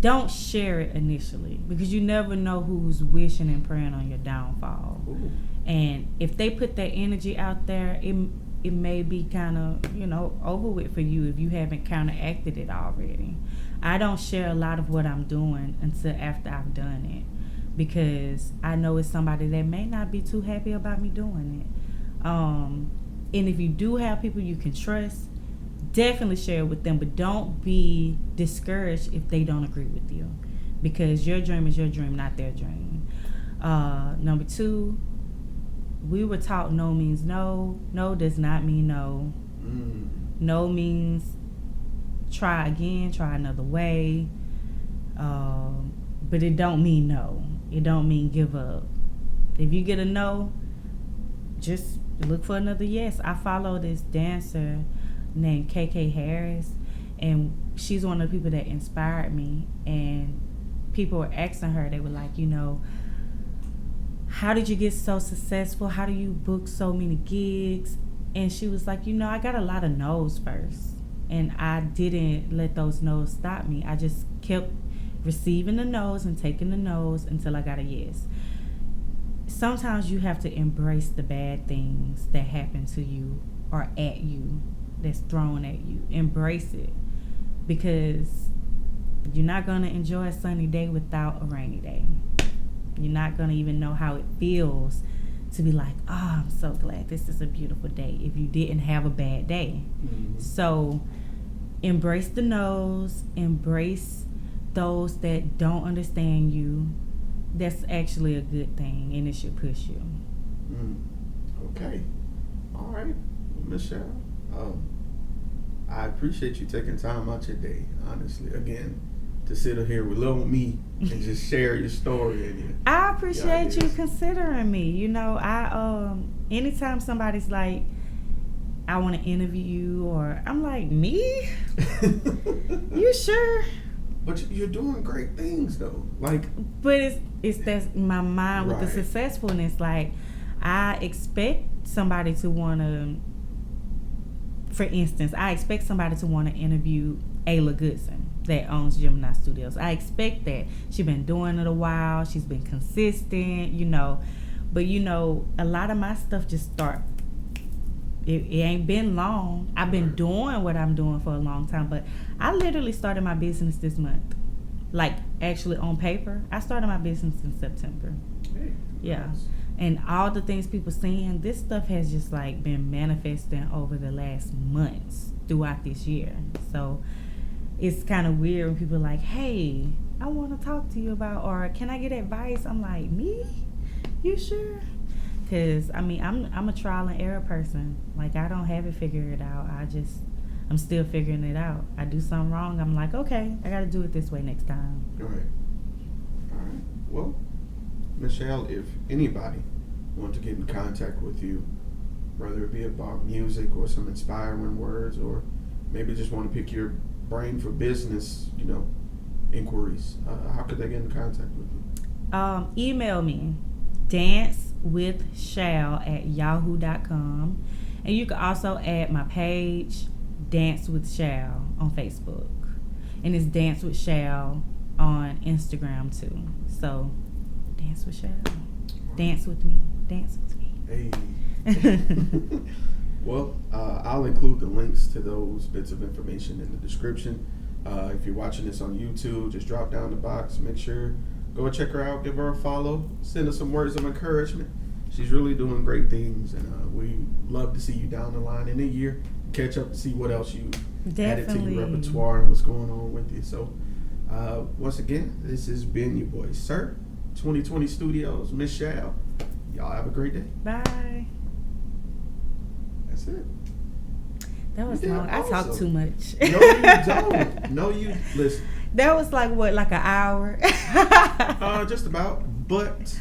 don't share it initially, because you never know who's wishing and praying on your downfall. Ooh. And if they put that energy out there, it may be kind of, you know, over with for you if you haven't counteracted it already. I don't share a lot of what I'm doing until after I've done it, because I know it's somebody that may not be too happy about me doing it. And if you do have people you can trust, definitely share it with them, but don't be discouraged if they don't agree with you, because your dream is your dream, not their dream. Number two, we were taught no means no. No does not mean no. No means try again, try another way. But it don't mean no. It don't mean give up. If you get a no, just look for another yes. I follow this dancer named KK Harris, and she's one of the people that inspired me. And people were asking her, they were like, you know, how did you get so successful? How do you book so many gigs? And she was like, you know, I got a lot of no's first, and I didn't let those no's stop me. I just kept receiving the no's and taking the no's until I got a yes. Sometimes you have to embrace the bad things that happen to you or at you, that's thrown at you. Embrace it, because you're not going to enjoy a sunny day without a rainy day. You're not going to even know how it feels to be like, oh, I'm so glad this is a beautiful day if you didn't have a bad day. Mm-hmm. So embrace the no's, embrace those that don't understand you. That's actually a good thing, and it should push you. Okay. All right, Michelle. I appreciate you taking time out your day, honestly. Again, to sit here with little me and just share your story. And I appreciate you considering me. You know, anytime somebody's like, I want to interview you, or I'm like, me? You sure? But you're doing great things though. Like, but it's that my mind with the Right. successfulness. Like, I expect somebody to want to. For instance, I expect somebody to want to interview Ayla Goodson that owns Gemini Studios. I expect that. She's been doing it a while. She's been consistent, you know. But, you know, a lot of my stuff just start. It ain't been long. I've been doing what I'm doing for a long time. But I literally started my business this month. Like, actually on paper. I started my business in September. hey, Yeah. nice. And all the things people seeing, this stuff has just like been manifesting over the last months throughout this year. So it's kind of weird when people are like, hey, I want to talk to you about, or can I get advice? I'm like, me? You sure? Because, I mean, I'm a trial and error person. Like, I don't have it figured out. I'm still figuring it out. I do something wrong. I'm like, okay, I got to do it this way next time. All right. Well, Michelle, if anybody wants to get in contact with you, whether it be about music or some inspiring words, or maybe just want to pick your brain for business, you know, inquiries, how could they get in contact with you? Email me, dancewithshal@yahoo.com, and you can also add my page, Dance with Shal, on Facebook, and it's Dance with Shal on Instagram too. So Dance with Shal, dance with me, dance with me. Hey. Well, I'll include the links to those bits of information in the description. If you're watching this on YouTube, just drop down the box. Make sure, go check her out, give her a follow, send her some words of encouragement. She's really doing great things, and we love to see you down the line in a year. Catch up to see what else you added to your repertoire and what's going on with you. So, once again, this has been your boy Sirr, 2020 Studios, Miss Shal. Y'all have a great day. Bye. That's it. That was You did long. I talk awesome. too much. No, you don't. No, you listen. That was like what, like an hour? Just about. But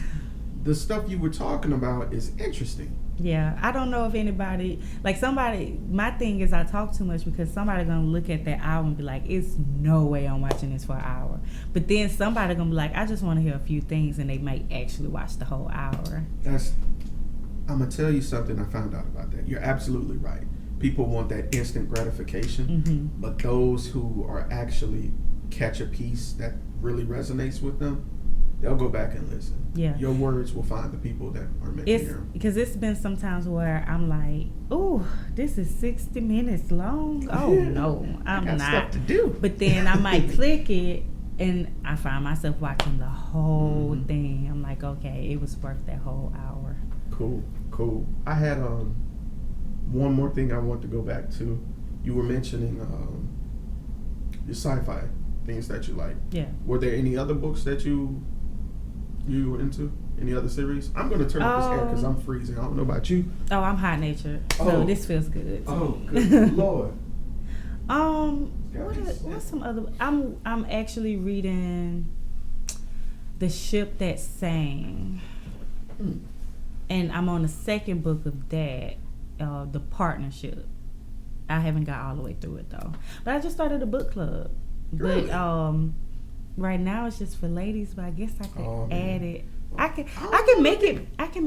the stuff you were talking about is interesting. Yeah, I don't know if anybody, like somebody, my thing is I talk too much because somebody gonna look at that hour and be like, it's no way I'm watching this for an hour. But then somebody gonna be like, I just want to hear a few things, and they might actually watch the whole hour. I'm gonna tell you something I found out about that. You're absolutely right. People want that instant gratification, but those who are actually catch a piece that really resonates with them, they'll go back and listen. Yeah. Your words will find the people that are meant to hear them. Because it's been some times where I'm like, ooh, this is 60 minutes long. Oh, no, I'm got not. stuff to do. But then I might click it, and I find myself watching the whole thing. I'm like, okay, it was worth that whole hour. Cool. I had one more thing I want to go back to. You were mentioning your sci-fi things that you like. Yeah. Were there any other books that you were into? Any other series? I'm going to turn up this air because I'm freezing. I don't know about you. Oh, I'm hot natured, so this feels good. Oh, good Lord. What's some other? I'm actually reading The Ship That Sang, and I'm on the second book of that, The Partnership. I haven't got all the way through it though, but I just started a book club. Really? But right now it's just for ladies. But I guess I could add it. I can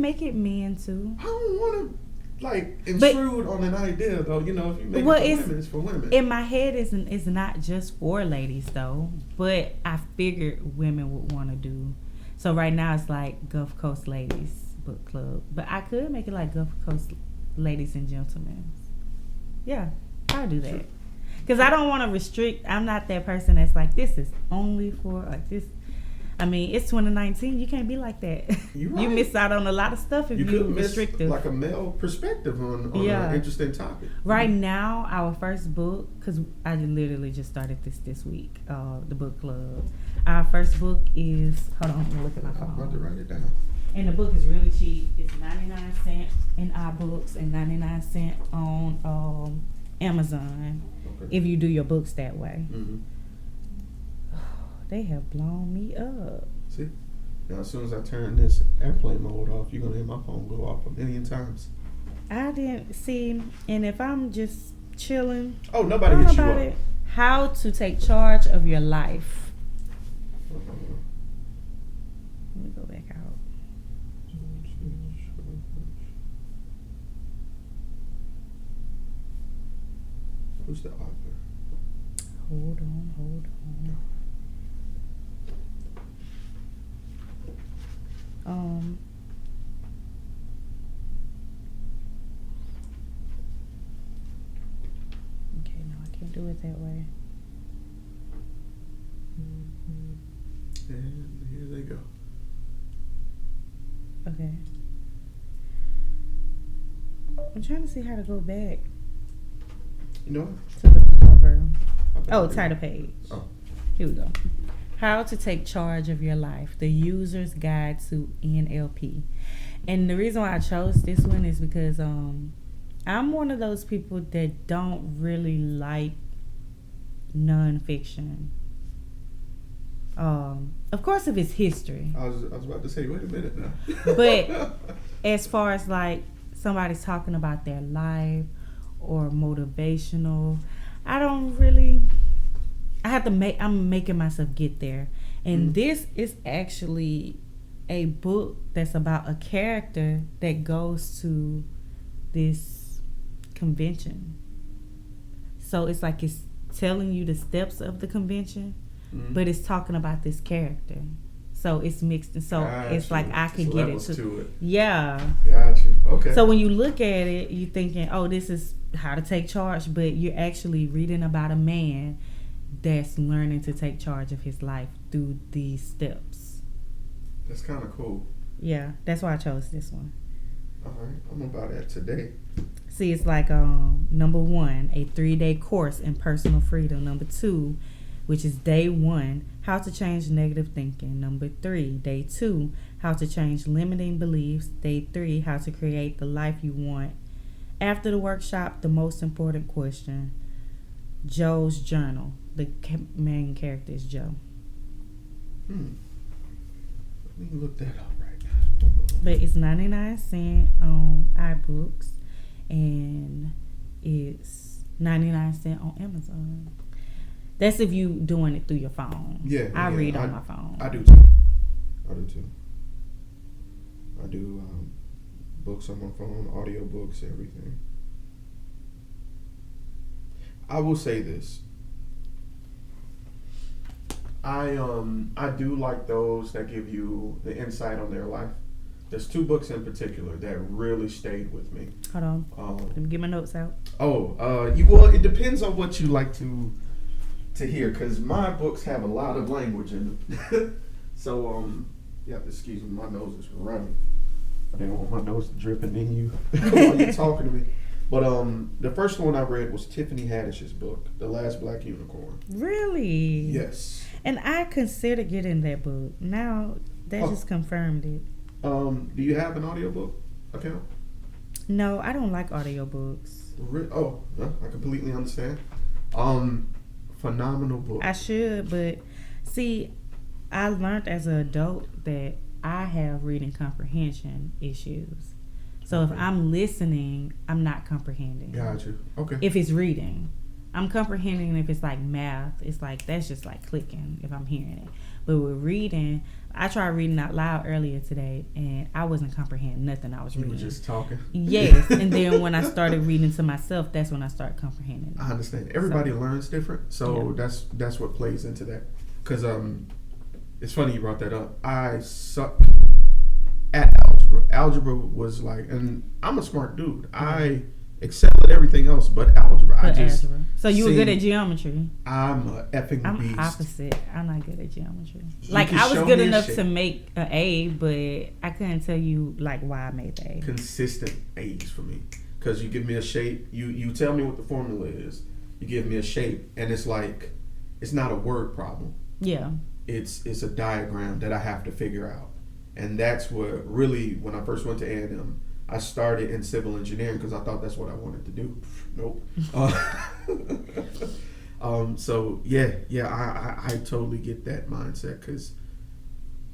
make it men too. I don't want to intrude on an idea though. You know, if you make it for women, it's for women. In my head, it's not just for ladies though. But I figured women would want to do. So right now it's like Gulf Coast Ladies Book Club. But I could make it like Gulf Coast Ladies and Gentlemen. Yeah, I'll do that. Because I don't want to restrict. I'm not that person that's like, this is only for this. I mean, it's 2019. You can't be like that. You're right. You miss out on a lot of stuff if you you're could miss restrictive. like a male perspective on an interesting topic. Right now, our first book, because I literally just started this week, the book club. Our first book is, hold on, let me look at my phone. I'm about to write it down. And the book is really cheap. It's 99 cents in our books and 99 cents on Amazon. Okay. If you do your books that way. Mm-hmm. They have blown me up. See? Now, as soon as I turn this airplane mode off, you're going to hear my phone go off a million times. I didn't see, and if I'm just chilling. Oh, nobody hit you up. How to take charge of your life. Let me go back out. Who's the author? Hold on. Okay, no, I can't do it that way. And here they go. Okay. I'm trying to see how to go back. You know? To the cover. Oh, title page. Oh. Here we go. How to Take Charge of Your Life, the User's Guide to NLP. And the reason why I chose this one is because I'm one of those people that don't really like nonfiction. Of course, if it's history. I was about to say, wait a minute now. But as far as like somebody's talking about their life or motivational, I'm making myself get there. And this is actually a book that's about a character that goes to this convention. So it's like it's telling you the steps of the convention, but it's talking about this character. So it's mixed, and so it's like I could get it to it. Yeah. Got you. Okay. So when you look at it, you're thinking, oh, this is how to take charge, but you're actually reading about a man that's learning to take charge of his life through these steps. That's kind of cool. Yeah, that's why I chose this one. All right, I'm about that today. See, it's like number 1, a 3-day course in personal freedom. Number 2, which is day 1, how to change negative thinking. Number 3, day 2, how to change limiting beliefs. Day 3, how to create the life you want. After the workshop, the most important question, Joe's journal. The main character is Joe. Let me look that up right now. But it's 99 cents on iBooks, and it's 99 cents on Amazon. That's if you doing it through your phone. Yeah, I read on my phone. I do too. I do books on my phone, audio books, everything. I will say this. I do like those that give you the insight on their life. There's 2 books in particular that really stayed with me. Hold on. Let me get my notes out. It depends on what you like to hear, because my books have a lot of language in them. So you have to excuse me, my nose is running. I didn't want my nose dripping in you while you're talking to me. But the first one I read was Tiffany Haddish's book, The Last Black Unicorn. Really? Yes. And I considered getting that book. Now that just confirmed it. Do you have an audiobook account? No, I don't like audiobooks. I completely understand. Phenomenal book. I should, but see, I learned as an adult that I have reading comprehension issues. So if I'm listening, I'm not comprehending. Gotcha. Okay. If it's reading, I'm comprehending. If it's like math, it's like that's just like clicking if I'm hearing it. But with reading, I tried reading out loud earlier today, and I wasn't comprehending nothing I was reading. You were just talking? Yes. And then when I started reading to myself, that's when I started comprehending. I understand. Everybody learns different, so yeah. that's what plays into that. Because it's funny you brought that up. I suck at algebra. Algebra was like, and I'm a smart dude. I excel at everything else but algebra. algebra. So you were good at geometry. I'm a effing I'm beast. opposite. I'm not good at geometry. You Like, can I was show good me a enough shape. to make an A, but I couldn't tell you like why I made the A. Consistent A's for me, because you give me a shape. You tell me what the formula is. You give me a shape, and it's like, it's not a word problem. Yeah. It's a diagram that I have to figure out, and that's what really, when I first went to A&M, I started in civil engineering because I thought that's what I wanted to do. Nope. So I totally get that mindset, because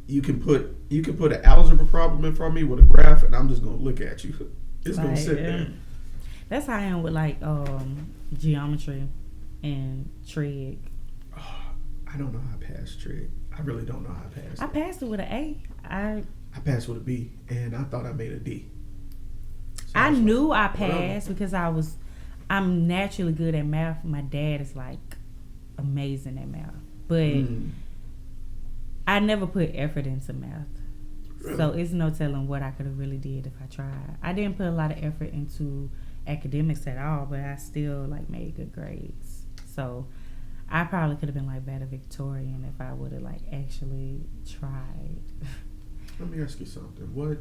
you can put an algebra problem in front of me with a graph, and I'm just gonna look at you. It's gonna sit there. That's how I am with like geometry and trig. I don't know how I passed trig. I really don't know how I passed. I passed it with an A. I passed with a B, and I thought I made a D. So I knew I whatever. passed because I'm naturally good at math. My dad is like amazing at math, but I never put effort into math. Really? So it's no telling what I could have really did if I tried. I didn't put a lot of effort into academics at all, but I still like made good grades. So I probably could have been like valedictorian if I would have like actually tried. Let me ask you something. What?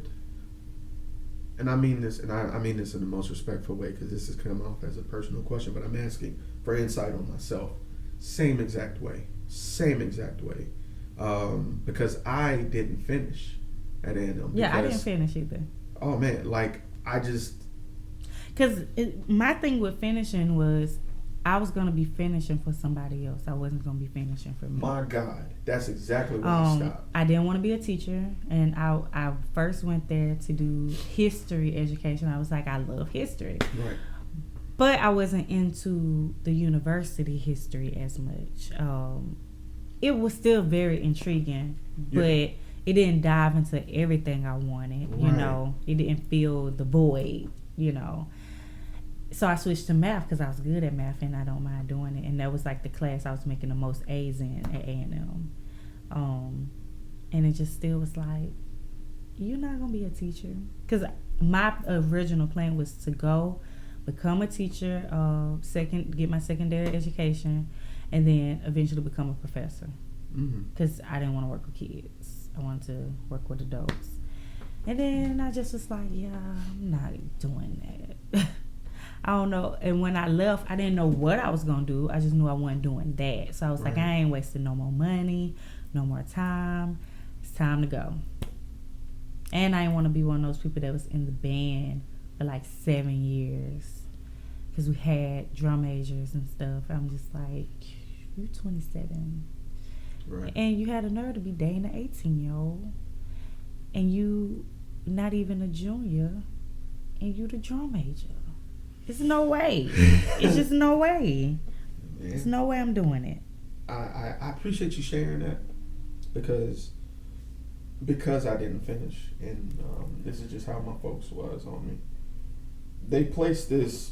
And I mean this, and I mean this in the most respectful way, because this is coming off as a personal question, but I'm asking for insight on myself. Same exact way. Because I didn't finish at A&M. Yeah, I didn't finish either. Oh man, like I just. Because my thing with finishing was I was going to be finishing for somebody else. I wasn't going to be finishing for me. My God, that's exactly where I stopped. I didn't want to be a teacher, and I first went there to do history education. I was like, I love history. Right. But I wasn't into the university history as much. It was still very intriguing, but it didn't dive into everything I wanted. Right. You know, it didn't fill the void, you know. So I switched to math because I was good at math and I don't mind doing it. And that was like the class I was making the most A's in at A&M. And it just still was like, you're not going to be a teacher. Because my original plan was to go, become a teacher, get my secondary education, and then eventually become a professor. Because I didn't want to work with kids. I wanted to work with adults. And then I just was like, yeah, I'm not doing that. I don't know. And when I left, I didn't know what I was going to do. I just knew I wasn't doing that. So I was like, I ain't wasting no more money, no more time. It's time to go. And I didn't want to be one of those people that was in the band for like 7 years. Because we had drum majors and stuff. I'm just like, you're 27. Right. And you had a nerve to be dating an 18-year-old. And you not even a junior. And you the drum major. There's no way. It's just no way. Man. There's no way I'm doing it. I appreciate you sharing that, because I didn't finish, and this is just how my folks was on me. They placed this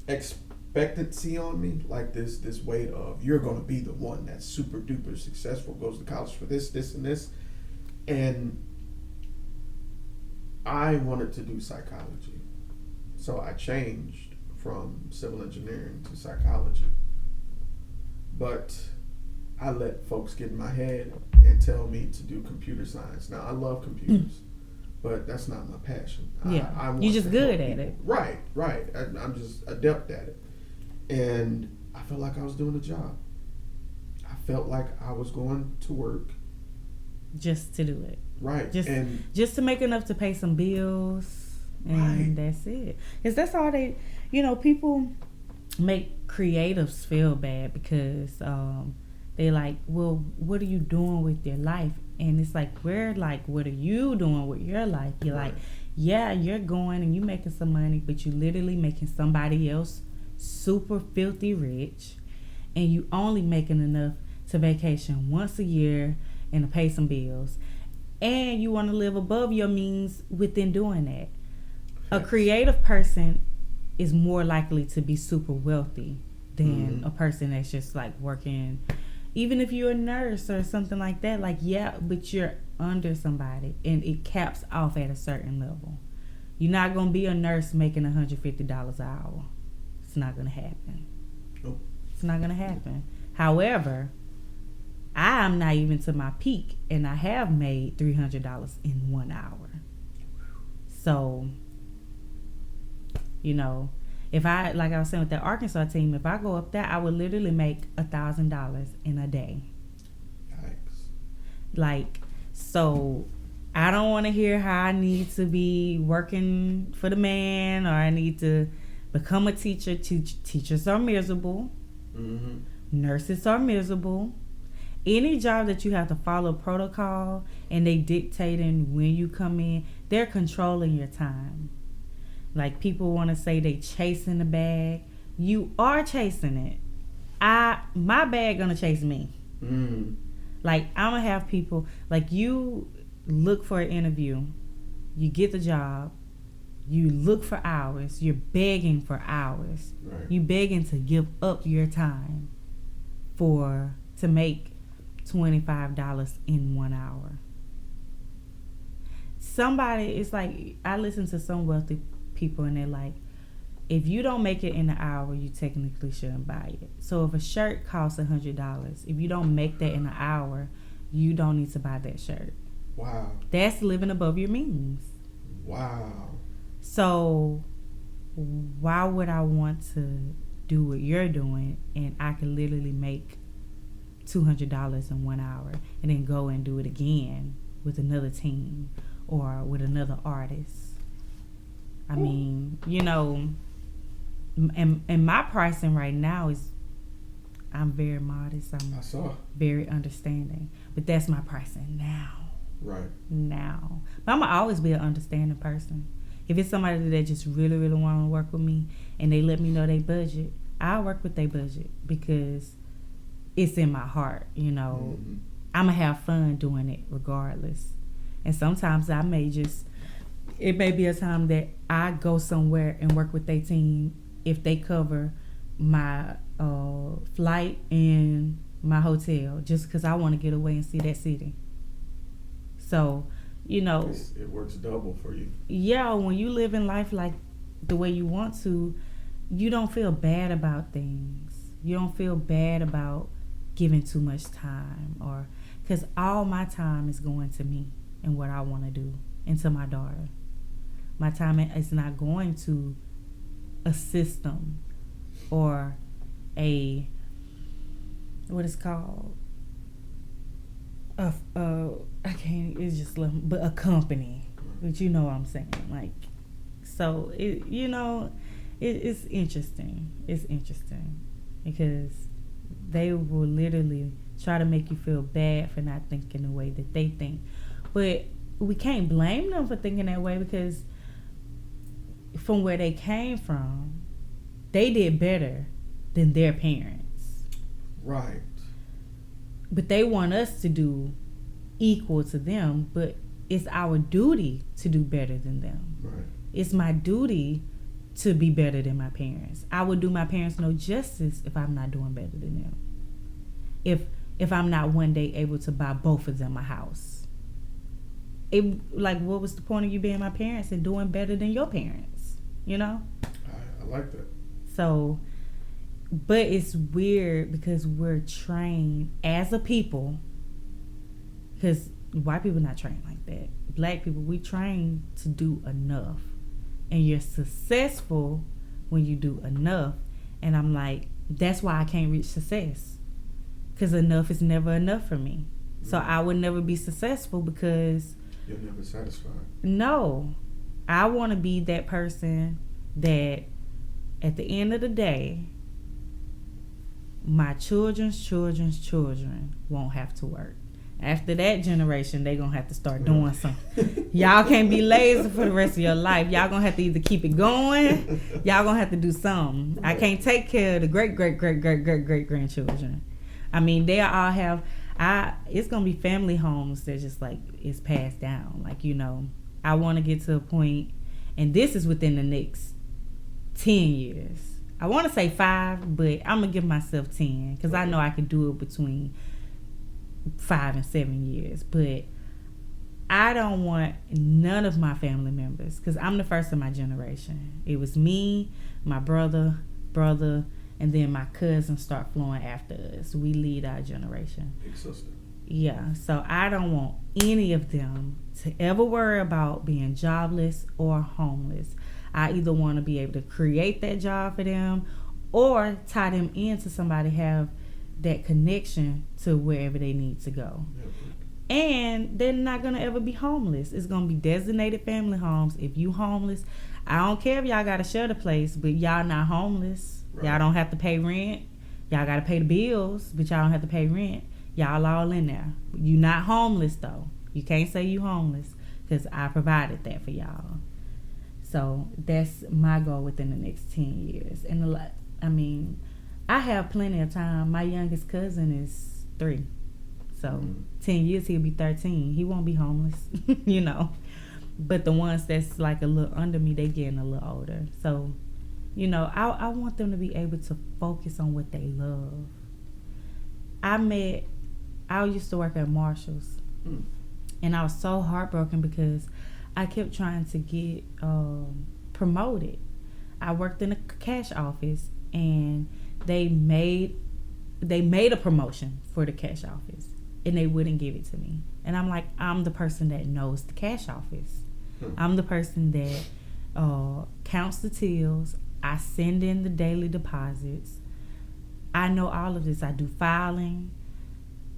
expectancy on me, like this weight of, you're going to be the one that's super duper successful, goes to college for this, and this, and I wanted to do psychology. So I changed from civil engineering to psychology. But I let folks get in my head and tell me to do computer science. Now, I love computers, but that's not my passion. Yeah, You're just good at it. Right. I'm just adept at it. And I felt like I was doing a job. I felt like I was going to work. Just to do it. Right. Just to make enough to pay some bills. And that's it. Because that's all people make creatives feel bad because they like, well, what are you doing with your life? And it's like, we're like, what are you doing with your life? You're like, yeah, you're going and you making some money, but you literally making somebody else super filthy rich, and you only making enough to vacation once a year and to pay some bills. And you want to live above your means within doing that. A creative person is more likely to be super wealthy than a person that's just like working, even if you're a nurse or something like that. Like, yeah, but you're under somebody and it caps off at a certain level. You're not going to be a nurse making $150 an hour. It's not going to happen. Nope. It's not going to happen. However, I am not even to my peak, and I have made $300 in 1 hour. So, you know, if I, like I was saying with that Arkansas team, if I go up there, I would literally make $1,000 in a day. Yikes. Like, so I don't want to hear how I need to be working for the man, or I need to become a teacher. Teachers are miserable. Mm-hmm. Nurses are miserable. Any job that you have to follow protocol and they dictating when you come in, they're controlling your time. Like, people want to say they chasing the bag. You are chasing it. My bag gonna chase me. Mm. Like, I'm gonna have people, like, you look for an interview, you get the job, you look for hours, you're begging for hours. Right. You begging to give up your time to make $25 in 1 hour. It's like, I listen to some wealthy people and they're like, if you don't make it in an hour, you technically shouldn't buy it. So if a shirt costs $100, if you don't make that in an hour, you don't need to buy that shirt. Wow. That's living above your means. Wow. So why would I want to do what you're doing and I could literally make $200 in 1 hour and then go and do it again with another team or with another artist? I mean, you know, and my pricing right now is, I'm very modest. I saw. Very understanding. But that's my pricing now. Right. Now. But I'm going to always be an understanding person. If it's somebody that just really, really want to work with me and they let me know their budget, I'll work with their budget because it's in my heart, you know. Mm-hmm. I'm going to have fun doing it regardless. And sometimes it may be a time that I go somewhere and work with their team if they cover my flight and my hotel, just because I want to get away and see that city. So, you know, it works double for you. Yeah, when you live in life like the way you want to, you don't feel bad about things. You don't feel bad about giving too much time, or because all my time is going to me and what I want to do and to my daughter. My time is not going to a system or a, what is called, I can't, it's just, but a company, but you know what I'm saying, like, so it, you know, it's interesting. It's interesting because they will literally try to make you feel bad for not thinking the way that they think, but we can't blame them for thinking that way because from where they came from, they did better than their parents. Right. But they want us to do equal to them, but it's our duty to do better than them. Right. It's my duty to be better than my parents. I would do my parents no justice if I'm not doing better than them. If I'm not one day able to buy both of them a house. Like, what was the point of you being my parents and doing better than your parents? You know? I like that. So, but it's weird because we're trained as a people, because white people not trained like that. Black people, we train to do enough. And you're successful when you do enough. And I'm like, that's why I can't reach success. Because enough is never enough for me. So I would never be successful because... You're never satisfied. No. I want to be that person that at the end of the day, my children's children won't have to work. After that generation, they gonna have to start doing something. Y'all can't be lazy for the rest of your life. Y'all gonna have to either keep it going. Y'all gonna have to do something. I can't take care of the great grandchildren. I mean, they all have. It's gonna be family homes that just like is passed down. Like, you know, I want to get to a point, and this is within the next 10 years. I want to say 5, but I'm gonna give myself 10 because I know I can do it between 5 and 7 years. But I don't want none of my family members, because I'm the first of my generation. It was me, my brother, brother, and then my cousins start flowing after us. We lead our generation. Big sister. Yeah, so I don't want any of them to ever worry about being jobless or homeless. I either want to be able to create that job for them or tie them into somebody, have that connection to wherever they need to go. Yep. And they're not going to ever be homeless. It's going to be designated family homes. If you homeless, I don't care if y'all got to share the place, but y'all not homeless. Right. Y'all don't have to pay rent. Y'all got to pay the bills, but y'all don't have to pay rent. Y'all all in there. You not homeless, though. You can't say you homeless because I provided that for y'all. So that's my goal within the next 10 years. And I have plenty of time. My youngest cousin is 3. So 10 years, he'll be 13. He won't be homeless, you know. But the ones that's like a little under me, they getting a little older. So, you know, I want them to be able to focus on what they love. I used to work at Marshall's. And I was so heartbroken because I kept trying to get promoted. I worked in a cash office, and they made a promotion for the cash office, and they wouldn't give it to me. And I'm like, I'm the person that knows the cash office. I'm the person that counts the tills. I send in the daily deposits. I know all of this. I do filing.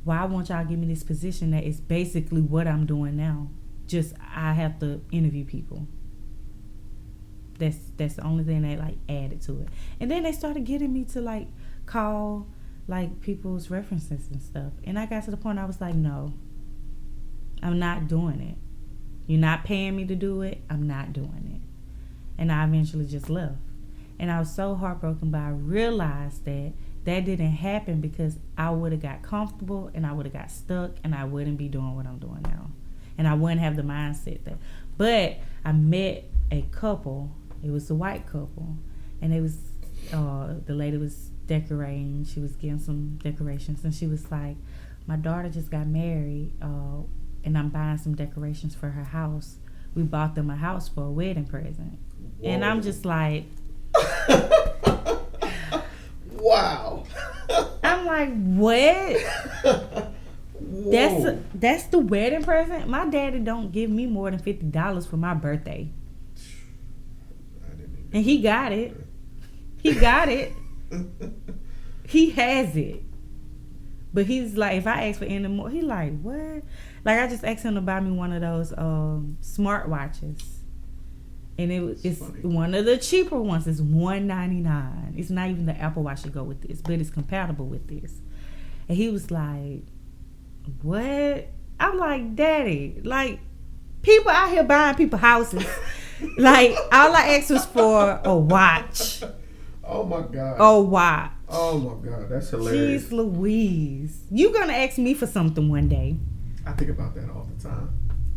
Why won't y'all give me this position that is basically what I'm doing now? Just I have to interview people. That's the only thing they like added to it. And then they started getting me to like call like people's references and stuff. And I got to the point I was like, no, I'm not doing it. You're not paying me to do it. I'm not doing it. And I eventually just left. And I was so heartbroken, but I realized that didn't happen because I would have got comfortable and I would have got stuck and I wouldn't be doing what I'm doing now. And I wouldn't have the mindset that. But I met a couple. It was a white couple. And it was, the lady was decorating. She was getting some decorations. And she was like, my daughter just got married and I'm buying some decorations for her house. We bought them a house for a wedding present. Whoa. And I'm just like... Wow. I'm like, what? That's the wedding present? My daddy don't give me more than $50 for my birthday. And he got it. He got it. He has it. But he's like, if I ask for any more, he like, what? Like, I just asked him to buy me one of those smart watches. And it's one of the cheaper ones. It's $199. It's not even the Apple Watch to go with this, but it's compatible with this. And he was like, what? I'm like, Daddy, like, people out here buying people houses. Like, all I asked was for a watch. Oh, my God. A watch. Oh, my God. That's hilarious. Jeez Louise. You gonna ask me for something one day. I think about that all the time.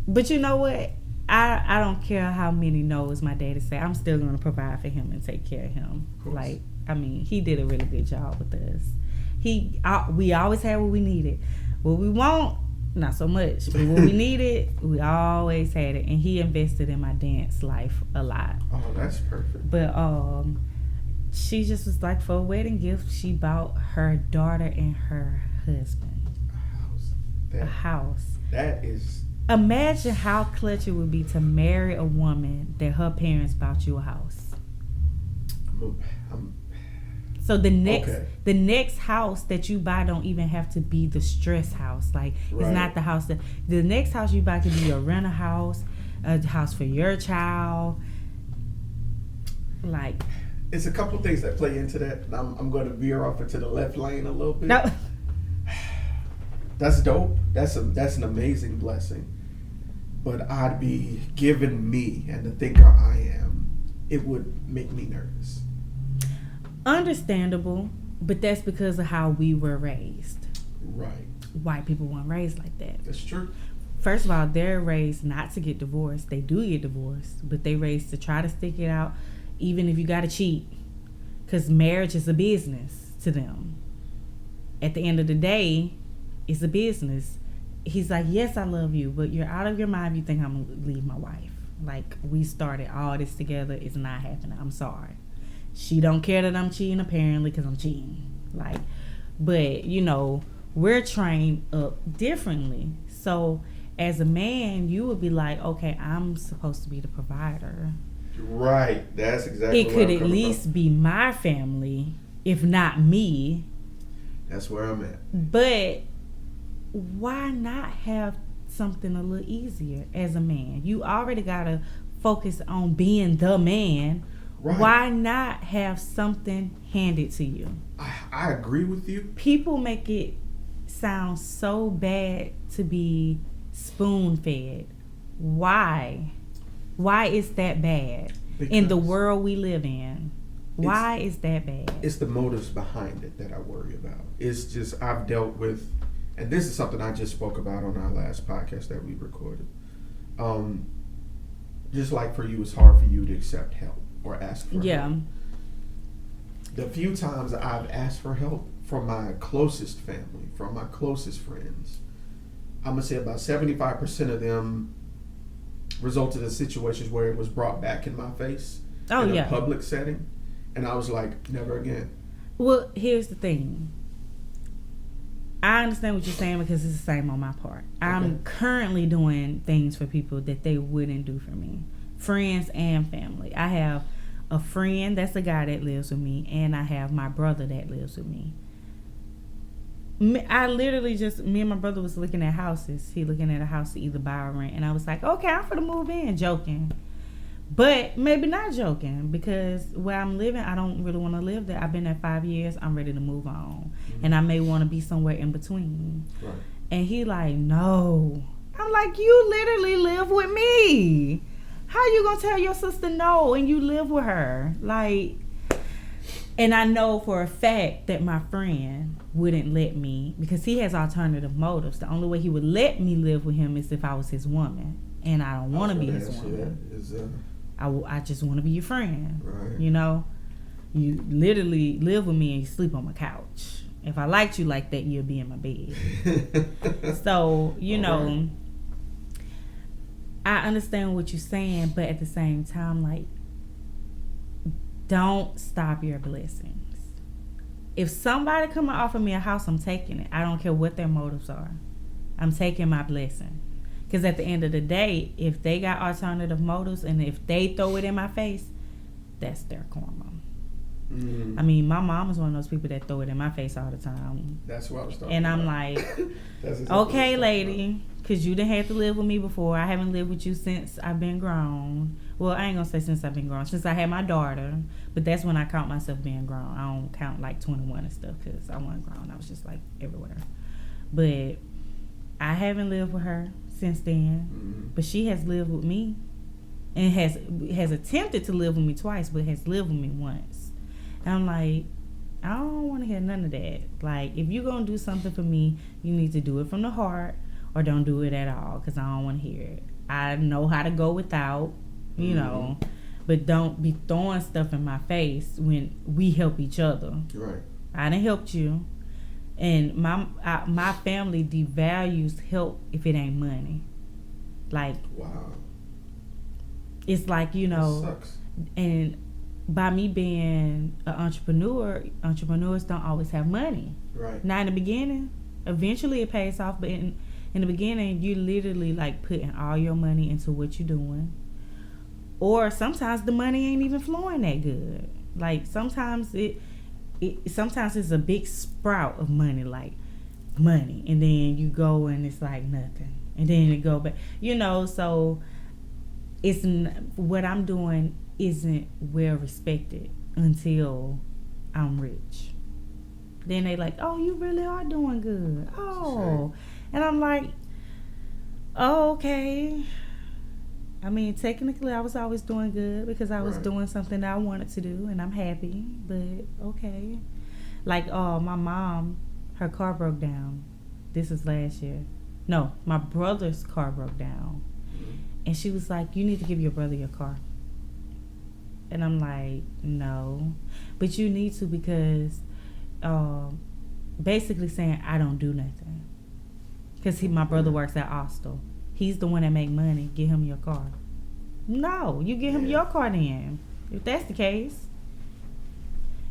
But you know what? I don't care how many no's my daddy say. I'm still going to provide for him and take care of him. Like, I mean, he did a really good job with us. We always had what we needed. What we want, not so much. But what we needed, we always had it. And he invested in my dance life a lot. Oh, that's perfect. But she just was like, for a wedding gift, she bought her daughter and her husband a house. That is... Imagine how clutch it would be to marry a woman that her parents bought you a house. So the next house that you buy don't even have to be the stress house. Like, it's not the house that... The next house you buy could be a rental house, a house for your child. Like... It's a couple things that play into that. I'm going to veer off into the left lane a little bit. No. That's dope. That's an amazing blessing. But I'd be given me and the thinker I am, it would make me nervous. Understandable, but that's because of how we were raised. Right. White people weren't raised like that. That's true. First of all, they're raised not to get divorced. They do get divorced, but they raised to try to stick it out, even if you got to cheat, because marriage is a business to them. At the end of the day, it's a business. He's like, yes, I love you, but you're out of your mind if you think I'm going to leave my wife. Like, we started all this together. It's not happening. I'm sorry. She don't care that I'm cheating, apparently, because I'm cheating. Like, but, you know, we're trained up differently. So, as a man, you would be like, okay, I'm supposed to be the provider. Right. That's exactly it could at least be my family, if not me. That's where I'm at. But why not have something a little easier as a man? You already gotta focus on being the man. Right. Why not have something handed to you? I agree with you. People make it sound so bad to be spoon-fed. Why is that bad? Because in the world we live in, why is that bad? It's the motives behind it that I worry about. It's just, I've dealt with, and this is something I just spoke about on our last podcast that we recorded. Just like for you, it's hard for you to accept help or ask for help. The few times I've asked for help from my closest family, from my closest friends, I'm going to say about 75% of them resulted in situations where it was brought back in my face in a public setting. And I was like, never again. Well, here's the thing. I understand what you're saying because it's the same on my part. Okay. I'm currently doing things for people that they wouldn't do for me. Friends and family. I have a friend that's a guy that lives with me, and I have my brother that lives with me. I literally just, me and my brother was looking at houses. He looking at a house to either buy or rent. And I was like, okay, I'm finna move in, joking. But maybe not joking, because where I'm living, I don't really want to live there. I've been there 5 years. I'm ready to move on. Mm-hmm. And I may want to be somewhere in between. Right. And he like, no. I'm like, you literally live with me. How you gonna tell your sister no and you live with her? Like, and I know for a fact that my friend wouldn't let me, because he has alternative motives. The only way he would let me live with him is if I was his woman. And I don't want to be his woman. I just want to be your friend. Right. You know? You literally live with me and you sleep on my couch. If I liked you like that, you'll be in my bed. So, you know, right. I understand what you're saying, but at the same time, like, don't stop your blessings. If somebody come and offer me a house, I'm taking it. I don't care what their motives are. I'm taking my blessing. Because at the end of the day, if they got alternative motives and if they throw it in my face, that's their karma. Mm-hmm. I mean, my mom is one of those people that throw it in my face all the time. That's what I was talking and about. I'm like, exactly okay, lady, because you didn't have to live with me before. I haven't lived with you since I've been grown. Well, I ain't going to say since I've been grown. Since I had my daughter. But that's when I count myself being grown. I don't count like 21 and stuff because I wasn't grown. I was just like everywhere. But I haven't lived with her since then. Mm-hmm. But she has lived with me. And has attempted to live with me twice, but has lived with me once. And I'm like, I don't want to hear none of that. Like, if you're going to do something for me, you need to do it from the heart or don't do it at all because I don't want to hear it. I know how to go without, you know, but don't be throwing stuff in my face when we help each other. Right. I done helped you. And my family devalues help if it ain't money. Like, wow. It's like, you know, that sucks. And by me being an entrepreneur, entrepreneurs don't always have money. Right. Not in the beginning. Eventually it pays off, but in the beginning, you literally like putting all your money into what you're doing. Or sometimes the money ain't even flowing that good. Like sometimes sometimes it's a big sprout of money, like money, and then you go and it's like nothing, and then it go back. You know, so it's what I'm doing isn't well respected until I'm rich. Then they like, oh, you really are doing good. Oh, and I'm like, oh, okay. I mean, technically, I was always doing good because I was doing something that I wanted to do, and I'm happy. But okay, like, my mom, her car broke down. This is last year. No, my brother's car broke down, and she was like, "You need to give your brother your car." And I'm like, "No, but you need to because, basically saying I don't do nothing because my brother works at Austal. He's the one that make money. Give him your car. No, you give him your car then. If that's the case,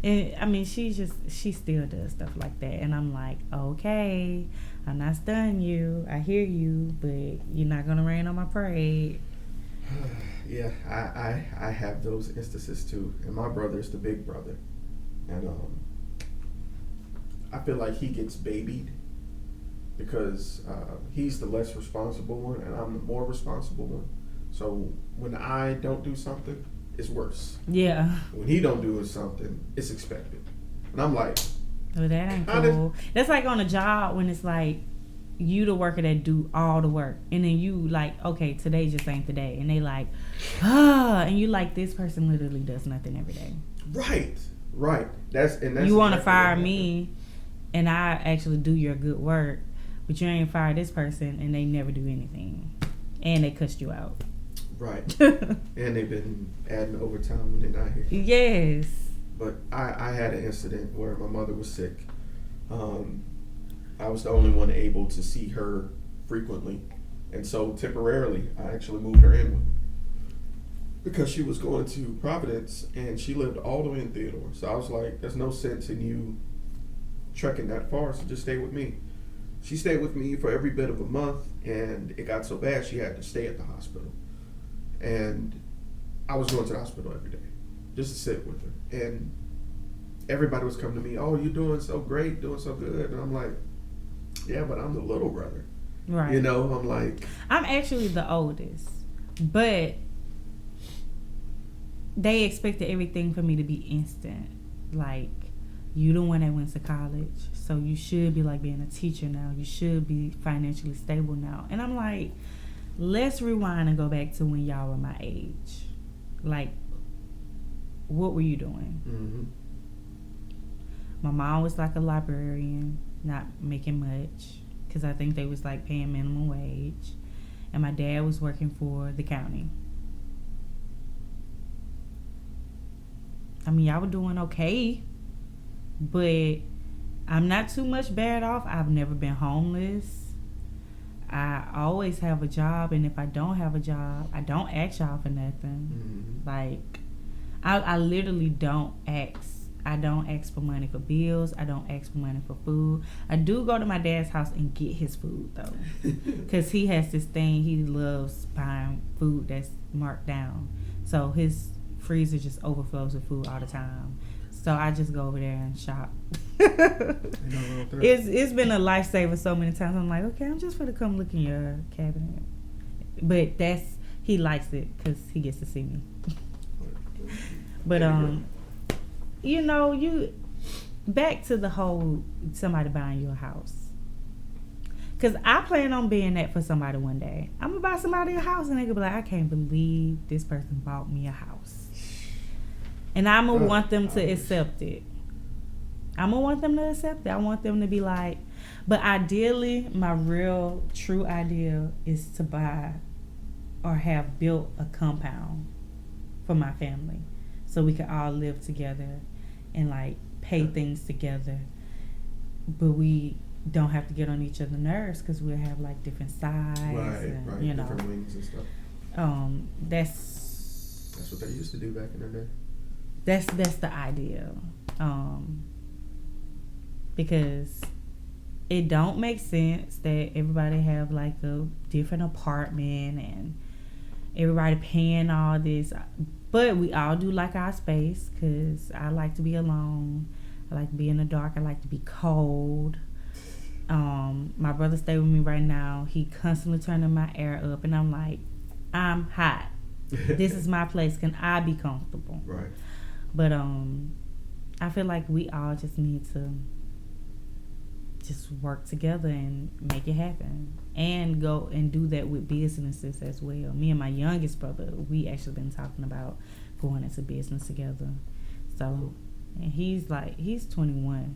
And I mean, she still does stuff like that, and I'm like, okay, I'm not stunning you. I hear you, but you're not gonna rain on my parade. Yeah, I have those instances too, and my brother's the big brother, and I feel like he gets babied because he's the less responsible one, and I'm the more responsible one. So when I don't do something, it's worse. Yeah. When he don't do something, it's expected. And I'm like, well, that ain't cool. That's like on a job when it's like you the worker that do all the work, and then you like, okay, today just ain't the day, and they like, and you like, this person literally does nothing every day. Right. That's you want to fire me, and I actually do your good work, but you ain't fire this person, and they never do anything, and they cussed you out. Right. And they've been adding overtime when they're not here. Yes. But I had an incident where my mother was sick. I was the only one able to see her frequently. And so temporarily, I actually moved her in with me. Because she was going to Providence, and she lived all the way in Theodore. So I was like, there's no sense in you trekking that far, so just stay with me. She stayed with me for every bit of a month, and it got so bad she had to stay at the hospital. And I was going to the hospital every day just to sit with her. And everybody was coming to me, oh, you're doing so great, doing so good. And I'm like, yeah, but I'm the little brother. Right. You know, I'm like... I'm actually the oldest. But they expected everything for me to be instant. Like, you the one that went to college, so you should be like being a teacher now. You should be financially stable now. And I'm like... let's rewind and go back to when y'all were my age. Like, what were you doing? Mm-hmm. My mom was like a librarian, not making much, because I think they was like paying minimum wage. And my dad was working for the county. I mean, y'all were doing okay, but I'm not too much bad off. I've never been homeless. I always have a job, and if I don't have a job, I don't ask y'all for nothing. Mm-hmm. Like, I literally don't ask. I don't ask for money for bills. I don't ask for money for food. I do go to my dad's house and get his food, though, because he has this thing. He loves buying food that's marked down, so his freezer just overflows with food all the time. So I just go over there and shop. It's been a lifesaver so many times. I'm like, okay, I'm just gonna come look in your cabinet. But he likes it because he gets to see me. But you know, back to the whole somebody buying you a house. Cause I plan on being that for somebody one day. I'm gonna buy somebody a house, and they gonna be like, I can't believe this person bought me a house. And I'm going to want them to accept it. I want them to be like, but ideally, my real, true idea is to buy or have built a compound for my family. So we can all live together and like pay things together. But we don't have to get on each other's nerves because we'll have like different sides. Right. You know, different wings and stuff. That's what they used to do back in the day. That's the idea, because it don't make sense that everybody have like a different apartment and everybody paying all this, but we all do like our space. Cause I like to be alone. I like to be in the dark. I like to be cold. My brother stay with me right now. He constantly turning my air up, and I'm like, I'm hot. This is my place. Can I be comfortable? Right. But I feel like we all just need to just work together and make it happen, and go and do that with businesses as well. Me and my youngest brother, we actually been talking about going into business together. So, and he's 21.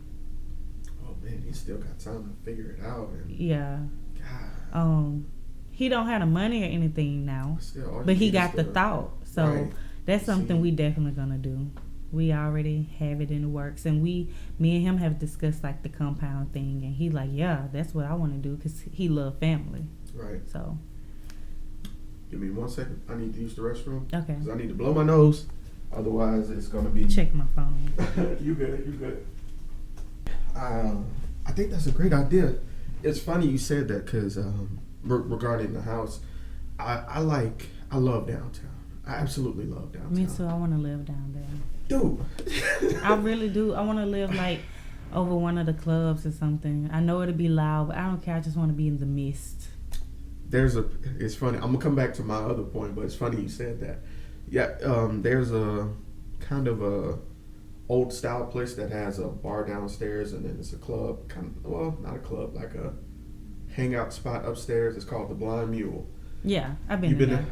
Oh man, he still got time to figure it out. And yeah. God. He don't have the money or anything now, but he got the thought. So right. That's something we definitely gonna do. We already have it in the works, and me and him have discussed like the compound thing, and he like, yeah, that's what I want to do, because he love family. Right. So. Give me 1 second. I need to use the restroom. Okay. Because I need to blow my nose. Otherwise, it's gonna be. Check my phone. You good? You good? I think that's a great idea. It's funny you said that because regarding the house, I love downtown. I absolutely love downtown. Me too. I want to live down there. Dude. I really do. I want to live like over one of the clubs or something. I know it'll be loud, but I don't care. I just want to be in the mist. It's funny. I'm gonna come back to my other point, but it's funny you said that. Yeah, there's a kind of a old style place that has a bar downstairs, and then it's a club, not a club, like a hangout spot upstairs. It's called the Blind Mule. Yeah, I've been there.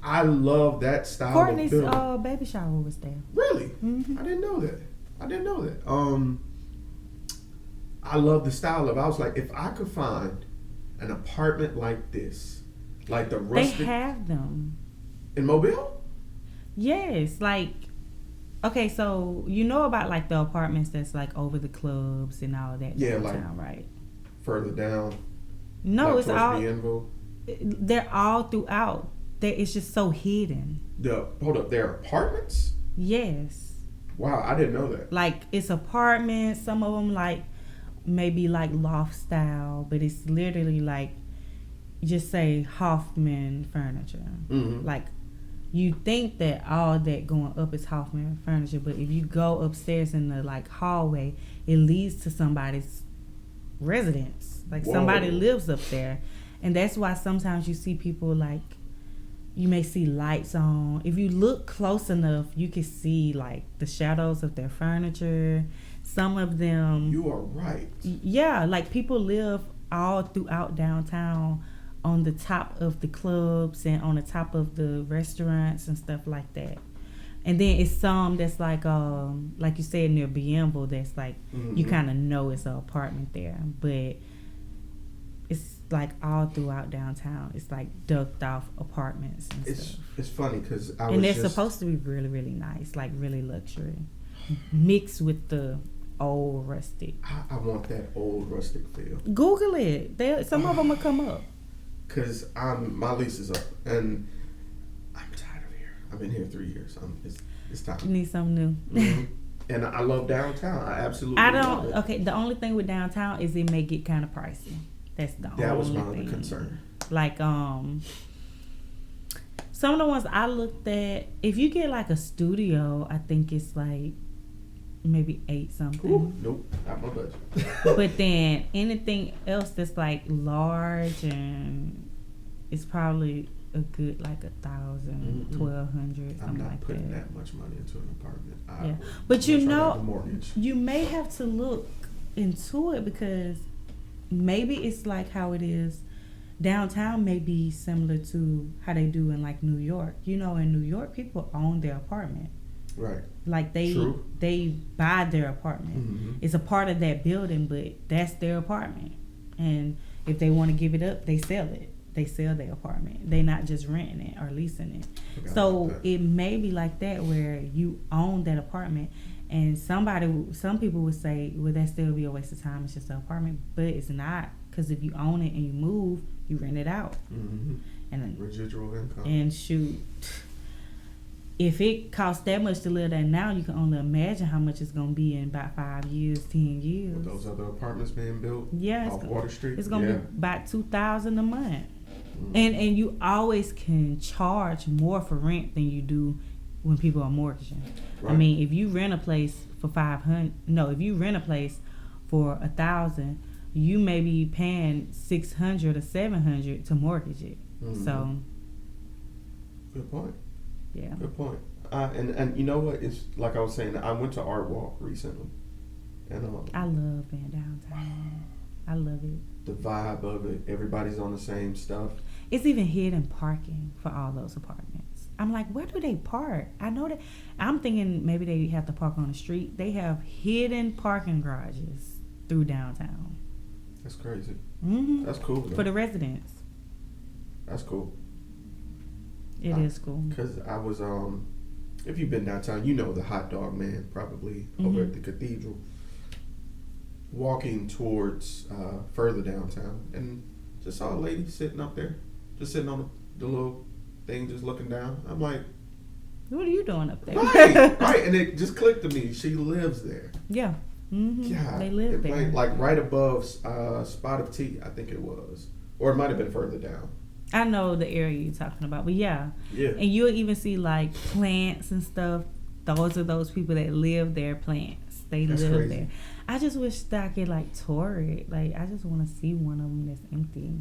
I love that style Courtney's of building. baby shower was there. Really? Mm-hmm. I didn't know that. I love the style of. I was like, if I could find an apartment like this, like the rustic. They have them in Mobile. Yes, like. Okay, so you know about like the apartments that's like over the clubs and all of that. Yeah, downtown, like right? Further down. No, like it's all. Bienville. They're all throughout. It's just so hidden. Hold up, they're apartments? Yes. Wow, I didn't know that. Like it's apartments. Some of them like maybe like loft style, but it's literally like just say Hoffman furniture. Mm-hmm. Like you think that all that going up is Hoffman furniture, but if you go upstairs in the like hallway, it leads to somebody's residence. Like Whoa. Somebody lives up there. And that's why sometimes you see people like, you may see lights on. If you look close enough, you can see like the shadows of their furniture. Some of them. You are right. Yeah, like people live all throughout downtown on the top of the clubs and on the top of the restaurants and stuff like that. And then it's some that's like you said near Bienville, that's like you kind of know it's an apartment there, but it's like all throughout downtown. It's like ducked off apartments and stuff. It's funny because they're supposed to be really, really nice, like really luxury, mixed with the old rustic. I want that old rustic feel. Google it. Some of them will come up. Cause my lease is up and I'm tired of here. I've been here 3 years. It's time. You need something new. Mm-hmm. And I love downtown. I absolutely. Love it. Okay, the only thing with downtown is it may get kind of pricey. That's the only thing. That was my other concern. Like some of the ones I looked at, if you get like a studio, I think it's like maybe 8 something. Ooh, nope, not my budget. But then anything else that's like large and it's probably a good like 1,000, 1,200, something like that. I'm not putting that much money into an apartment. Yeah, but you may have to look into it because maybe it's like how it is downtown. May be similar to how they do in like New York. You know, in New York, people own their apartment. Right. Like they buy their apartment. Mm-hmm. It's a part of that building, but that's their apartment. And if they want to give it up, they sell it. They sell their apartment. They're not just renting it or leasing it. So it may be like that where you own that apartment, and some people would say, "Well, that still be a waste of time. It's just an apartment," but it's not, because if you own it and you move, you rent it out. Mm-hmm. And residual income. And shoot. If it costs that much to live there now, you can only imagine how much it's going to be in about 5 years, 10 years. With those other apartments being built off Water Street? It's going to be about $2,000 a month. Mm. And you always can charge more for rent than you do when people are mortgaging. Right. I mean, if you rent a place for if you rent a place for $1,000, you may be paying $600 or $700 to mortgage it. Mm-hmm. So, good point. Yeah. Good point. And you know what? It's like I was saying, I went to Art Walk recently. And I love being downtown. I love it. The vibe of it. Everybody's on the same stuff. It's even hidden parking for all those apartments. I'm like, where do they park? I know that. I'm thinking maybe they have to park on the street. They have hidden parking garages through downtown. That's crazy. Mm-hmm. That's cool, though. For the residents. That's cool. It is cool. Because I was, if you've been downtown, you know the hot dog man probably over at the cathedral. Walking towards further downtown, and just saw a lady sitting up there, just sitting on the little thing, just looking down. I'm like, What are you doing up there? Right. And it just clicked to me. She lives there. Yeah. Mm-hmm. God, They live there. Like right above Spot of Tea, I think it was. Or it might have been further down. I know the area you're talking about, but yeah. And you'll even see like plants and stuff. Those are those people that live there, plants. That's live crazy. There. I just wish that I could like tour it. Like I just want to see one of them that's empty.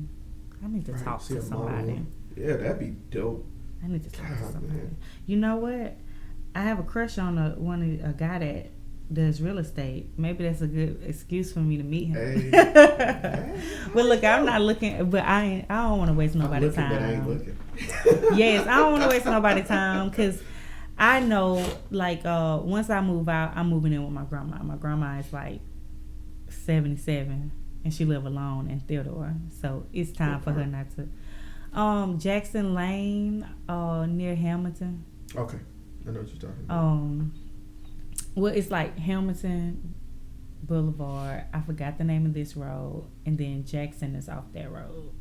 I need to talk to somebody. Yeah, that'd be dope. I need to talk to somebody. Man. You know what? I have a crush on a guy that does real estate. Maybe that's a good excuse for me to meet him. Hey. Well, look, I'm not looking, but I don't want to waste nobody's time. But I ain't looking. Yes, I don't want to waste nobody's time because I know, like, once I move out, I'm moving in with my grandma. My grandma is like 77, and she live alone in Theodore, so it's time for her not to. Jackson Lane, near Hamilton. Okay, I know what you're talking about. Well, it's like Hamilton Boulevard. I forgot the name of this road, and then Jackson is off that road.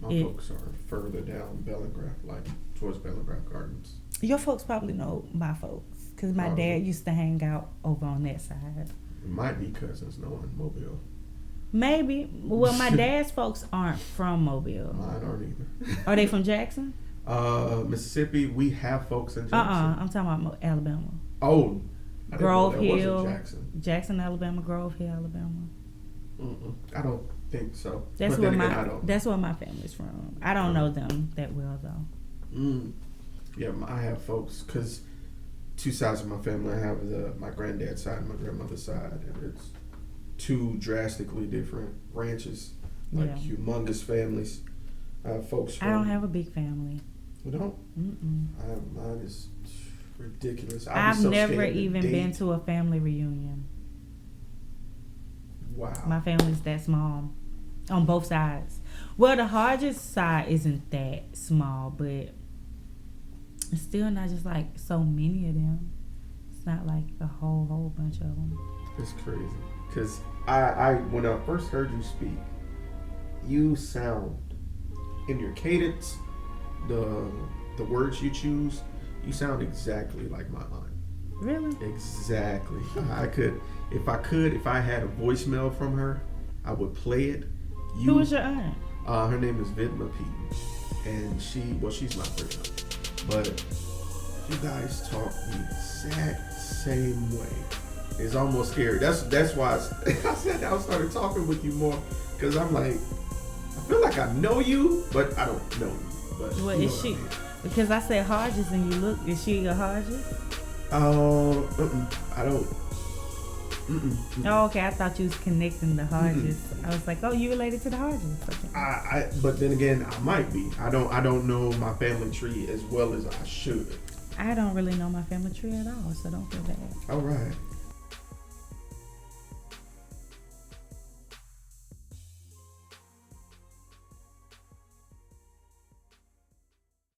My folks are further down Bellingraph, like towards Bellingraph Gardens. Your folks probably know my folks, because my dad used to hang out over on that side. It might be cousins, knowing Mobile. Maybe. Well, my dad's folks aren't from Mobile. Mine aren't either. Are they from Jackson? Mississippi. We have folks in Jackson. I'm talking about Alabama. Oh. Grove Hill, Jackson, Alabama. Grove Hill, Alabama. I don't think so. That's where my family's from. I don't know them that well though. Yeah, I have folks because two sides of my family. I have my granddad's side and my grandmother's side, and it's two drastically different ranches, like humongous families. I have folks. I don't have a big family. You don't? Mine is ridiculous. I've never even been to a family reunion. Wow. My family's that small on both sides. Well, the Hodges side isn't that small, but it's still not just like so many of them. It's not like a whole bunch of them. It's crazy because I when I first heard you speak, you sound in your cadence, the words you choose. You sound exactly like my aunt. Really? Exactly. If I had a voicemail from her, I would play it. Who was your aunt? Her name is Vidma Pete, and she's my first aunt. But you guys talk the exact same way. It's almost scary. That's why I said I started talking with you more, because I'm like, I feel like I know you, but I don't know you. But what is she? Because I said Hodges and you look, is she a Hodges? I don't. Oh, okay. I thought you was connecting the Hodges. I was like, oh, you related to the Hodges? Okay. But then again, I might be. I don't know my family tree as well as I should. I don't really know my family tree at all, so don't feel bad. All right.